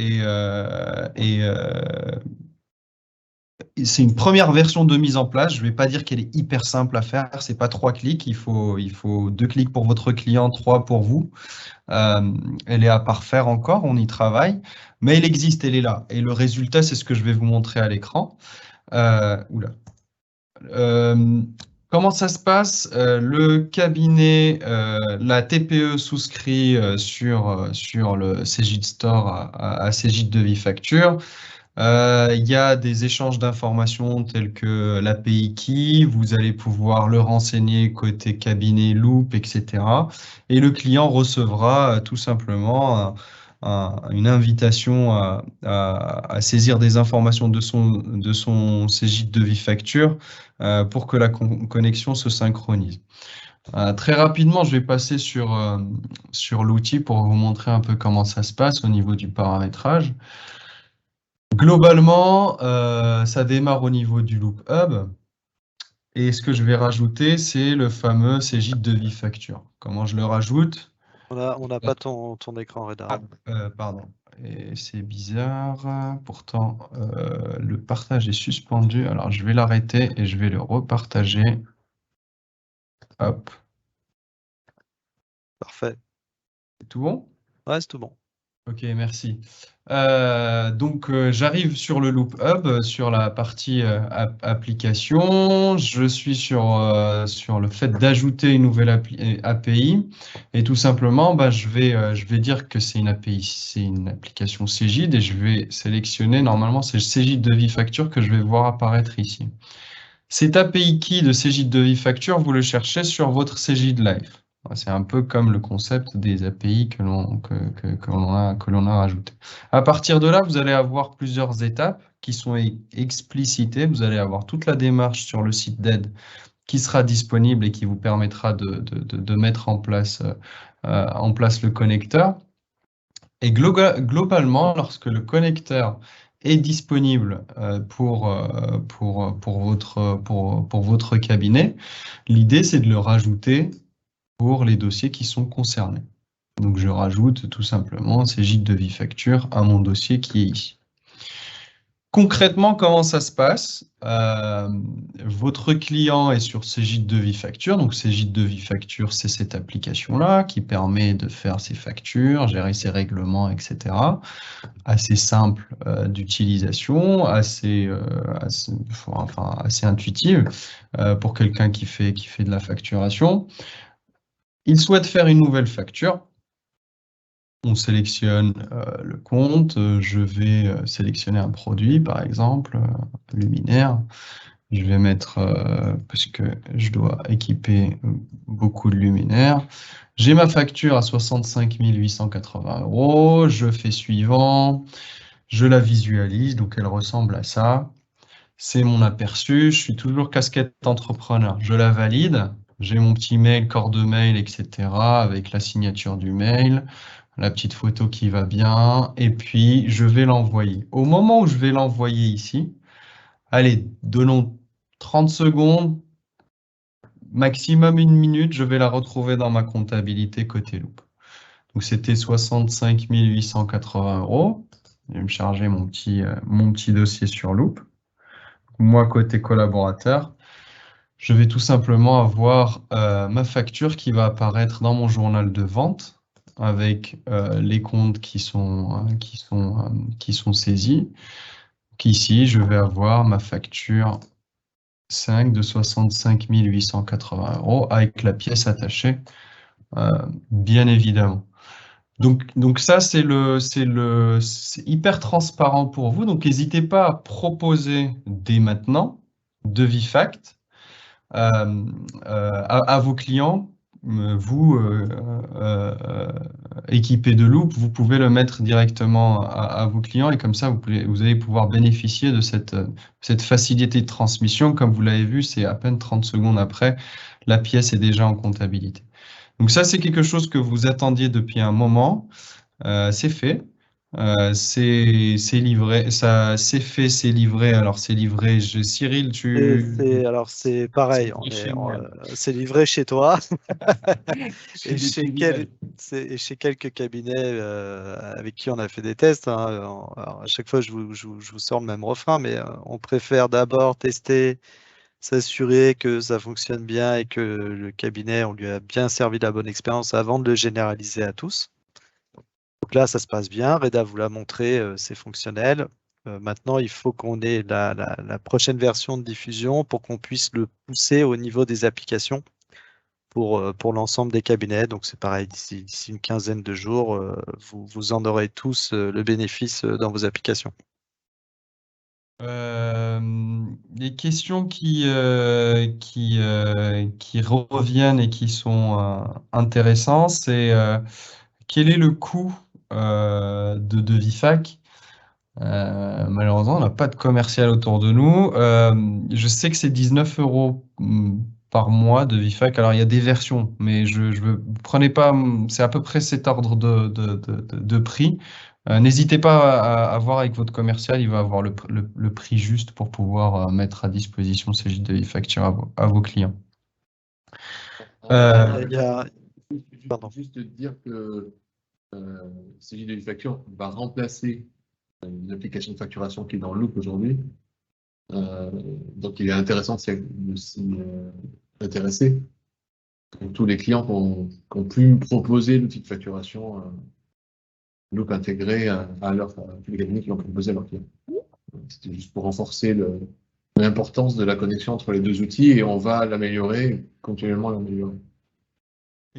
c'est une première version de mise en place. Je ne vais pas dire qu'elle est hyper simple à faire. C'est pas 3 clics. Il faut 2 clics pour votre client, 3 pour vous. Elle est à parfaire encore. On y travaille. Mais elle existe, elle est là. Et le résultat, c'est ce que je vais vous montrer à l'écran. Comment ça se passe? Le cabinet, la TPE souscrit sur le Cegid Store à Cegid Devis Facture. Il y a des échanges d'informations tels que l'API key, vous allez pouvoir le renseigner côté cabinet Loop, etc. Et le client recevra tout simplement une invitation à saisir des informations de son Cegid Devis Facture pour que la connexion se synchronise. Très rapidement, je vais passer sur l'outil pour vous montrer un peu comment ça se passe au niveau du paramétrage. Globalement, ça démarre au niveau du Loop Hub. Et ce que je vais rajouter, c'est le fameux Cegid Devis Facture. Comment je le rajoute? On n'a pas ton écran, Reda. Pardon. Et c'est bizarre. Pourtant, le partage est suspendu. Alors, je vais l'arrêter et je vais le repartager. Hop. Parfait. C'est tout bon? Ouais, c'est tout bon. Ok, merci. Donc, j'arrive sur le Loop Hub, sur la partie application. Je suis sur le fait d'ajouter une nouvelle API. Et tout simplement, bah, je vais dire que c'est une API, c'est une application Cegid et je vais sélectionner, normalement, c'est le Cegid Devis Facture que je vais voir apparaître ici. Cet API key de Cegid Devis Facture, vous le cherchez sur votre Cegid Live. C'est un peu comme le concept des API que l'on a rajouté. À partir de là, vous allez avoir plusieurs étapes qui sont explicitées. Vous allez avoir toute la démarche sur le site d'aide qui sera disponible et qui vous permettra de mettre en place le connecteur. Et globalement, lorsque le connecteur est disponible pour votre cabinet, l'idée, c'est de le rajouter pour les dossiers qui sont concernés. Donc, je rajoute tout simplement Cegid Devis Facture à mon dossier qui est ici. Concrètement, comment ça se passe? Votre client est sur Cegid Devis Facture. Donc, Cegid Devis Facture, c'est cette application-là qui permet de faire ses factures, gérer ses règlements, etc. Assez simple d'utilisation, assez intuitive pour quelqu'un qui fait de la facturation. Il souhaite faire une nouvelle facture. On sélectionne le compte. Je vais sélectionner un produit, par exemple, luminaire. Je vais mettre, parce que je dois équiper beaucoup de luminaires. J'ai ma facture à 65 880 €. Je fais suivant. Je la visualise, donc elle ressemble à ça. C'est mon aperçu. Je suis toujours casquette entrepreneur. Je la valide. J'ai mon petit mail, corps de mail, etc. avec la signature du mail, la petite photo qui va bien, et puis je vais l'envoyer. Au moment où je vais l'envoyer ici, allez, donnons 30 secondes, maximum 1 minute, je vais la retrouver dans ma comptabilité côté Loop. Donc c'était 65 880 €. Je vais me charger mon petit dossier sur Loop. Moi, côté collaborateur, je vais tout simplement avoir ma facture qui va apparaître dans mon journal de vente avec les comptes qui sont saisis. Donc ici, je vais avoir ma facture 5 de 65 880 € avec la pièce attachée, bien évidemment. Donc ça, c'est hyper transparent pour vous. Donc n'hésitez pas à proposer dès maintenant DeviFact à vos clients. Vous, équipés de Loop, vous pouvez le mettre directement à vos clients et comme ça, vous allez pouvoir bénéficier de cette facilité de transmission. Comme vous l'avez vu, c'est à peine 30 secondes après, la pièce est déjà en comptabilité. Donc ça, c'est quelque chose que vous attendiez depuis un moment. C'est fait. C'est livré. Ça, c'est fait, c'est livré. Alors, c'est livré. Cyril, Alors c'est pareil, c'est livré chez toi et chez quelques cabinets avec qui on a fait des tests. Hein. Alors, à chaque fois, je vous sors le même refrain, mais on préfère d'abord tester, s'assurer que ça fonctionne bien et que le cabinet, on lui a bien servi la bonne expérience avant de le généraliser à tous. Donc là, ça se passe bien. Reda vous l'a montré, c'est fonctionnel. Maintenant, il faut qu'on ait la prochaine version de diffusion pour qu'on puisse le pousser au niveau des applications pour l'ensemble des cabinets. Donc c'est pareil, d'ici une quinzaine de jours, vous en aurez tous le bénéfice dans vos applications. Les questions qui reviennent et qui sont intéressantes, c'est quel est le coût de DeviFact? Malheureusement, on n'a pas de commercial autour de nous. Je sais que c'est 19 € par mois de DeviFact. Alors, il y a des versions, mais prenez pas, c'est à peu près cet ordre de prix. N'hésitez pas à voir avec votre commercial, il va avoir le prix juste pour pouvoir mettre à disposition Cegid DeviFact à vos clients. Juste dire que Cegid Devis Facture va remplacer une application de facturation qui est dans Loop aujourd'hui. Donc il est intéressant de s'y intéresser. Donc, tous les clients qui ont pu proposer l'outil de facturation Loop intégré à les cabinets qui l'ont proposé à leurs clients. C'était juste pour renforcer l'importance de la connexion entre les deux outils et on va l'améliorer, continuellement l'améliorer.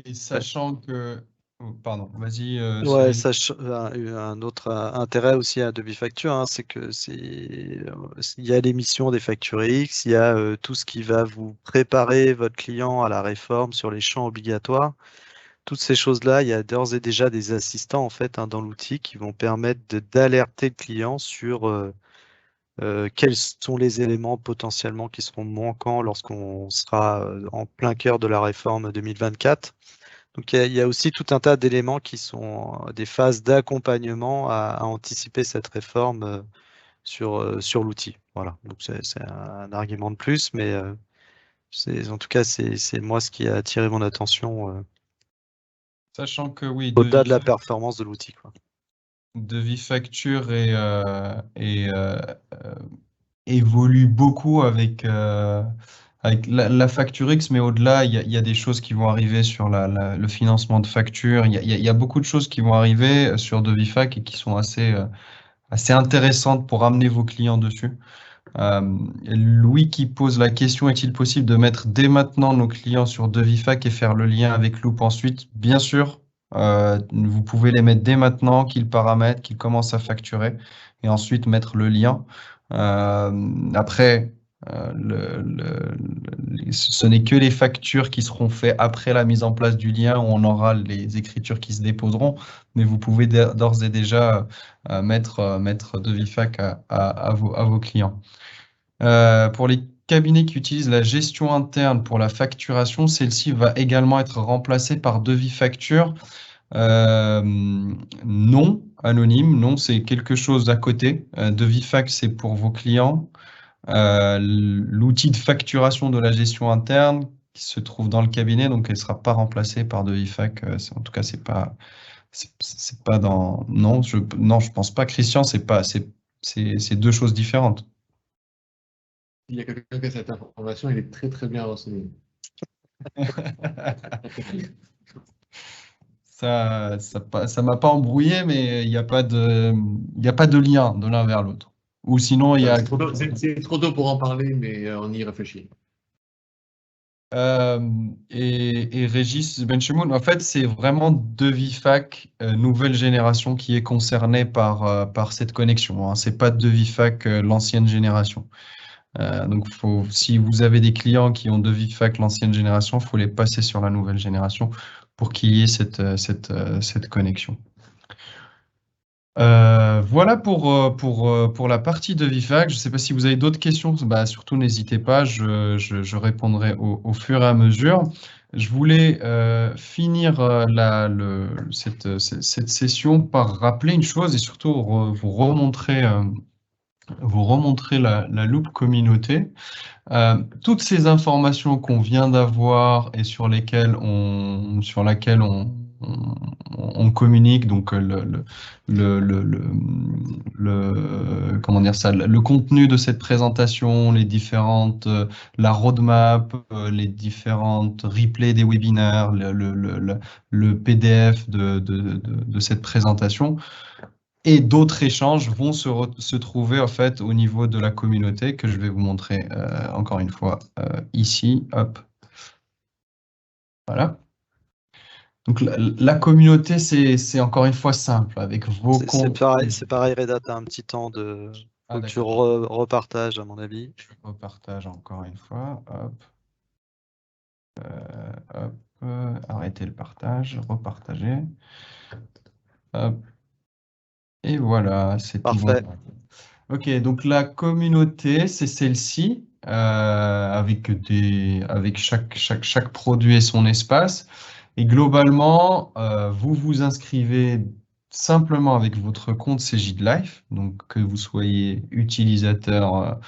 Et sachant que... oh, pardon, vas-y, Ouais, Cyril. un autre intérêt aussi à DebiFacture, hein, c'est que il y a l'émission des factures X, il y a tout ce qui va vous préparer votre client à la réforme sur les champs obligatoires. Toutes ces choses-là, il y a d'ores et déjà des assistants en fait dans l'outil qui vont permettre d'alerter le client sur quels sont les éléments potentiellement qui seront manquants lorsqu'on sera en plein cœur de la réforme 2024. Donc il y a aussi tout un tas d'éléments qui sont des phases d'accompagnement à anticiper cette réforme sur l'outil. Voilà, donc c'est un argument de plus, mais en tout cas c'est moi ce qui a attiré mon attention Sachant que oui, au-delà de la performance de l'outil, quoi. DeviFacture évolue beaucoup avec la facture X, mais au-delà, il y a des choses qui vont arriver sur le financement de factures. Il y a beaucoup de choses qui vont arriver sur DeviFac et qui sont assez intéressantes pour amener vos clients dessus. Louis qui pose la question, est-il possible de mettre dès maintenant nos clients sur DeviFac et faire le lien avec Loop ensuite? Bien sûr, vous pouvez les mettre dès maintenant, qu'ils paramètrent, qu'ils commencent à facturer et ensuite mettre le lien. Après, ce n'est que les factures qui seront faites après la mise en place du lien où on aura les écritures qui se déposeront, mais vous pouvez d'ores et déjà mettre DeviFac à vos clients. Pour les cabinets qui utilisent la gestion interne pour la facturation, celle-ci va également être remplacée par DeviFacture. Non, anonyme, non, c'est quelque chose à côté. DeviFac, c'est pour vos clients. L'outil de facturation de la gestion interne qui se trouve dans le cabinet, donc elle ne sera pas remplacée par DeviFac. En tout cas, c'est pas dans. Non, je pense pas, Christian, c'est deux choses différentes. Il y a quelqu'un qui a cette information, il est très très bien renseigné. Ça m'a pas embrouillé, mais il n'y a pas de lien de l'un vers l'autre. Ou sinon, il y a... C'est trop tôt pour en parler, mais on y réfléchit. Et Régis Benchemoun, en fait, c'est vraiment DeviFac nouvelle génération qui est concernée par cette connexion, hein. C'est pas DeviFac l'ancienne génération. Donc, si vous avez des clients qui ont DeviFac l'ancienne génération, il faut les passer sur la nouvelle génération pour qu'il y ait cette connexion. Voilà pour la partie DeviFac. Je ne sais pas si vous avez d'autres questions, surtout n'hésitez pas, je répondrai au fur et à mesure. Je voulais finir cette session par rappeler une chose et surtout vous remontrer la loupe communauté. Toutes ces informations qu'on vient d'avoir et sur laquelle on communique, donc comment dire ça, le contenu de cette présentation, la roadmap, les différentes replays des webinaires, le PDF de cette présentation. Et d'autres échanges vont se trouver en fait au niveau de la communauté que je vais vous montrer encore une fois ici. Hop. Voilà. Donc la communauté, c'est encore une fois simple avec vos comptes. C'est pareil, Reda, tu as un petit temps de... Faut que tu repartages à mon avis. Je repartage encore une fois. Hop. Arrêtez le partage, repartager. Hop. Et voilà, c'est parfait. Bon. Ok, donc la communauté, c'est celle-ci, avec chaque produit et son espace. Et globalement, vous vous inscrivez simplement avec votre compte CJDLife, donc que vous soyez utilisateur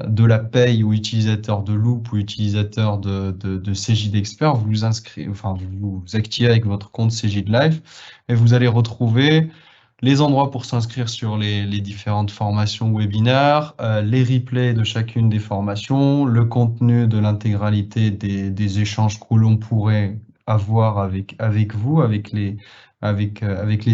de la paye ou utilisateur de Loop ou utilisateur de CJDExpert, vous vous inscrivez, enfin vous activez avec votre compte CJDLife et vous allez retrouver les endroits pour s'inscrire sur les différentes formations webinaires, les replays de chacune des formations, le contenu de l'intégralité des échanges que l'on pourrait avoir avec vous, avec les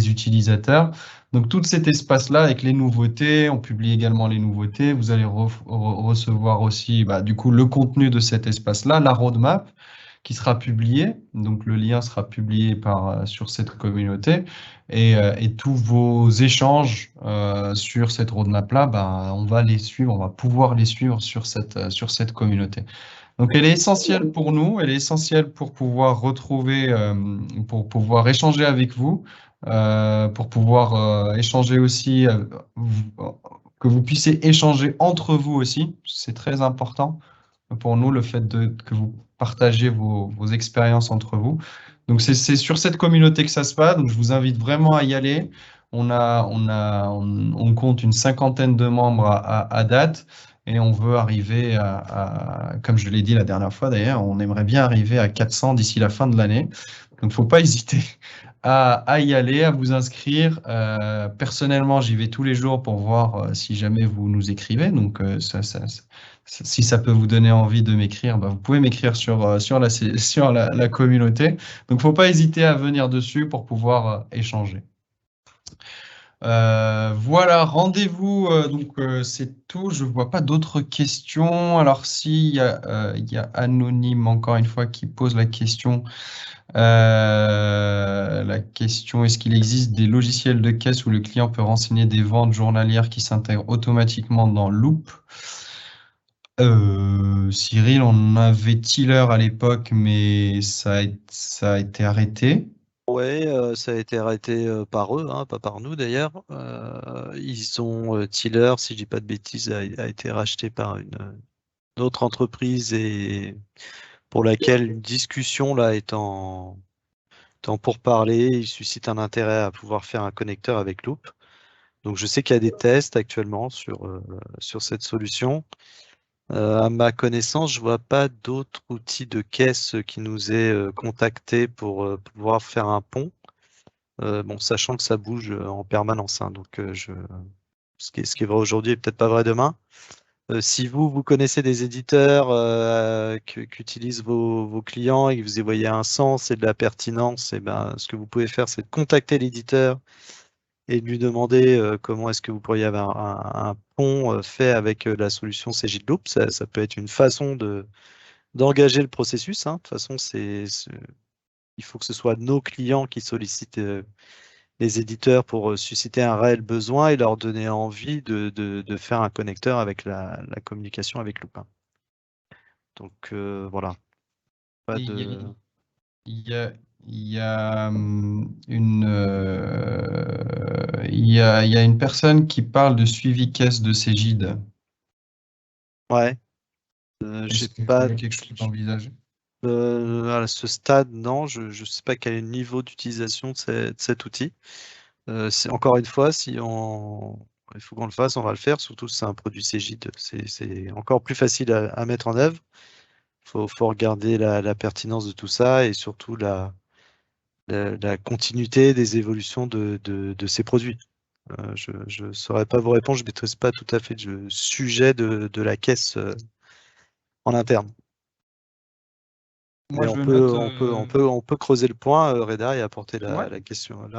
utilisateurs. Donc, tout cet espace-là avec les nouveautés, on publie également les nouveautés. Vous allez recevoir aussi, du coup, le contenu de cet espace-là, la roadmap qui sera publiée. Donc, le lien sera publié sur cette communauté. Et tous vos échanges sur cette roadmap-là, on va les suivre, on va pouvoir les suivre sur cette communauté. Donc, elle est essentielle pour nous, elle est essentielle pour pouvoir pour pouvoir échanger avec vous, pour pouvoir échanger aussi, que vous puissiez échanger entre vous aussi. C'est très important pour nous, le fait que vous partagez vos expériences entre vous. Donc, c'est sur cette communauté que ça se passe. Donc, je vous invite vraiment à y aller. On compte une 50aine de membres à date. Et on veut arriver comme je l'ai dit la dernière fois d'ailleurs, on aimerait bien arriver à 400 d'ici la fin de l'année. Donc, il ne faut pas hésiter à y aller, à vous inscrire. Personnellement, j'y vais tous les jours pour voir si jamais vous nous écrivez. Donc, si ça peut vous donner envie de m'écrire, vous pouvez m'écrire sur la communauté. Donc, il ne faut pas hésiter à venir dessus pour pouvoir échanger. Voilà, rendez-vous. Donc, c'est tout. Je ne vois pas d'autres questions. Alors, s'il y a Anonyme, encore une fois, qui pose la question. Est-ce qu'il existe des logiciels de caisse où le client peut renseigner des ventes journalières qui s'intègrent automatiquement dans Loop? Cyril, on avait Tiller à l'époque, mais ça a été arrêté. Ouais, ça a été arrêté par eux, hein, pas par nous d'ailleurs. Ils ont Tiller, si je dis pas de bêtises, a été racheté par une autre entreprise et pour laquelle une discussion là est en pourparlers. Il suscite un intérêt à pouvoir faire un connecteur avec Loop. Donc je sais qu'il y a des tests actuellement sur cette solution. À ma connaissance, je vois pas d'autres outils de caisse qui nous aient contactés pour pouvoir faire un pont. Bon, sachant que ça bouge en permanence, hein, donc ce qui est vrai aujourd'hui est peut-être pas vrai demain. Si vous connaissez des éditeurs qu'utilisent vos clients et que vous y voyez un sens et de la pertinence, et ben, ce que vous pouvez faire, c'est de contacter l'éditeur et de lui demander comment est-ce que vous pourriez avoir un pont fait avec la solution CJLoop. Ça peut être une façon d'engager le processus, hein. De toute façon, il faut que ce soit nos clients qui sollicitent les éditeurs pour susciter un réel besoin et leur donner envie de faire un connecteur avec la communication avec Loop. Donc voilà. Il y a une personne qui parle de suivi caisse de Cégide. Ouais. Est-ce que c'est quelque chose d'envisagé? À ce stade, non, je ne sais pas quel est le niveau d'utilisation de cet outil. Encore une fois, il faut qu'on le fasse, on va le faire, surtout si c'est un produit Cégide, c'est encore plus facile à mettre en œuvre. Il faut regarder la pertinence de tout ça et surtout la continuité des évolutions de ces produits. Je ne saurais pas vous répondre, je ne maîtrise pas tout à fait le sujet de la caisse en interne. Moi, Mais on peut creuser le point, Reda, et apporter la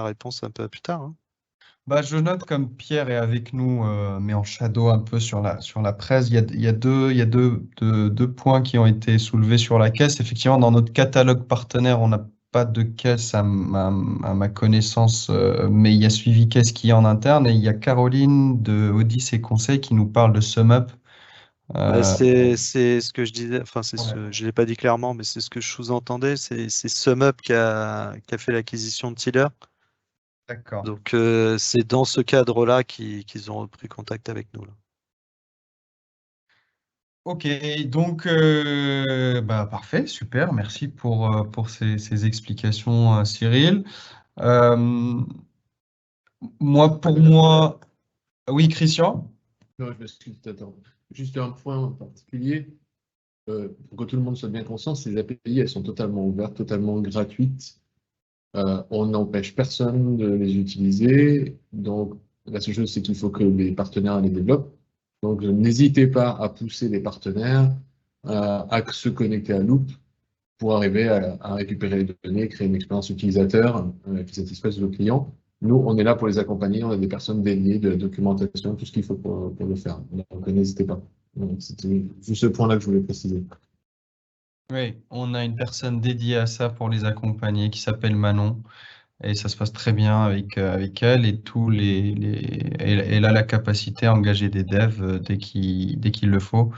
réponse un peu plus tard. Hein. Je note comme Pierre est avec nous, mais en shadow un peu sur la presse. Il y a deux points qui ont été soulevés sur la caisse. Effectivement, dans notre catalogue partenaire, on n'a pas de caisse à ma connaissance, mais il y a Suivi Caisse qui est en interne et il y a Caroline de Odyssey Conseil qui nous parle de SumUp. C'est ce que je disais, enfin, je ne l'ai pas dit clairement, mais c'est ce que je sous-entendais. C'est SumUp qui a fait l'acquisition de Tiller. D'accord. Donc, c'est dans ce cadre-là qu'ils ont repris contact avec nous. Là. Ok, donc parfait, super, merci pour ces explications, Cyril. Pour moi, oui, Christian? Non, je m'excuse, attends. Juste un point en particulier, pour que tout le monde soit bien conscient, ces API, elles sont totalement ouvertes, totalement gratuites. On n'empêche personne de les utiliser. Donc, la seule chose, c'est qu'il faut que les partenaires les développent. Donc, n'hésitez pas à pousser les partenaires à se connecter à Loop pour arriver à récupérer les données, créer une expérience utilisateur qui satisfasse nos clients. Nous, on est là pour les accompagner, on a des personnes dédiées, de la documentation, tout ce qu'il faut pour le faire. Donc, n'hésitez pas. C'était juste ce point-là que je voulais préciser. Oui, on a une personne dédiée à ça pour les accompagner qui s'appelle Manon. Et ça se passe très bien avec elle et elle a la capacité à engager des devs dès qu'il le faut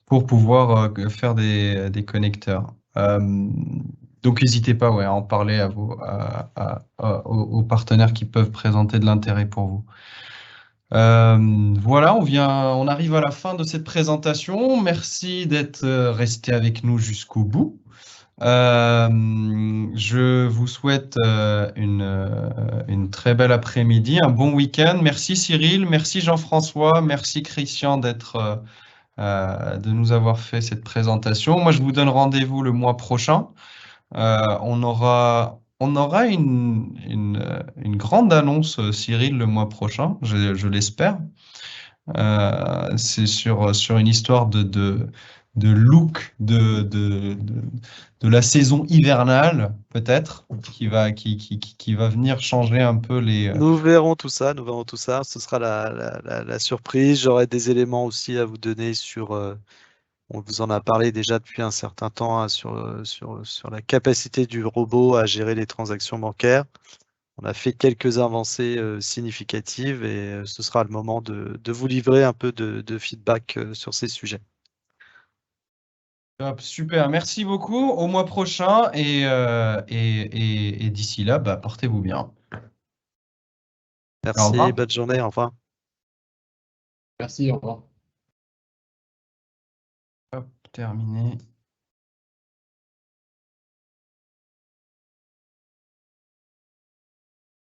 pour pouvoir faire des connecteurs. Donc n'hésitez pas à en parler aux partenaires qui peuvent présenter de l'intérêt pour vous. Voilà, on arrive à la fin de cette présentation. Merci d'être resté avec nous jusqu'au bout. Je vous souhaite une très belle après-midi, un bon week-end. Merci Cyril, merci Jean-François, merci Christian de nous avoir fait cette présentation. Moi, je vous donne rendez-vous le mois prochain. On aura une grande annonce, Cyril, le mois prochain, je l'espère. C'est sur une histoire de look de la saison hivernale, peut-être, qui va venir changer un peu les... Nous verrons tout ça, ce sera la surprise. J'aurai des éléments aussi à vous donner sur, on vous en a parlé déjà depuis un certain temps, hein, sur la capacité du robot à gérer les transactions bancaires. On a fait quelques avancées significatives et ce sera le moment de vous livrer un peu de feedback sur ces sujets. Top, super, merci beaucoup. Au mois prochain et d'ici là, portez-vous bien. Au Merci, revoir. bonne journée, au revoir. Merci, au revoir. Hop, terminé.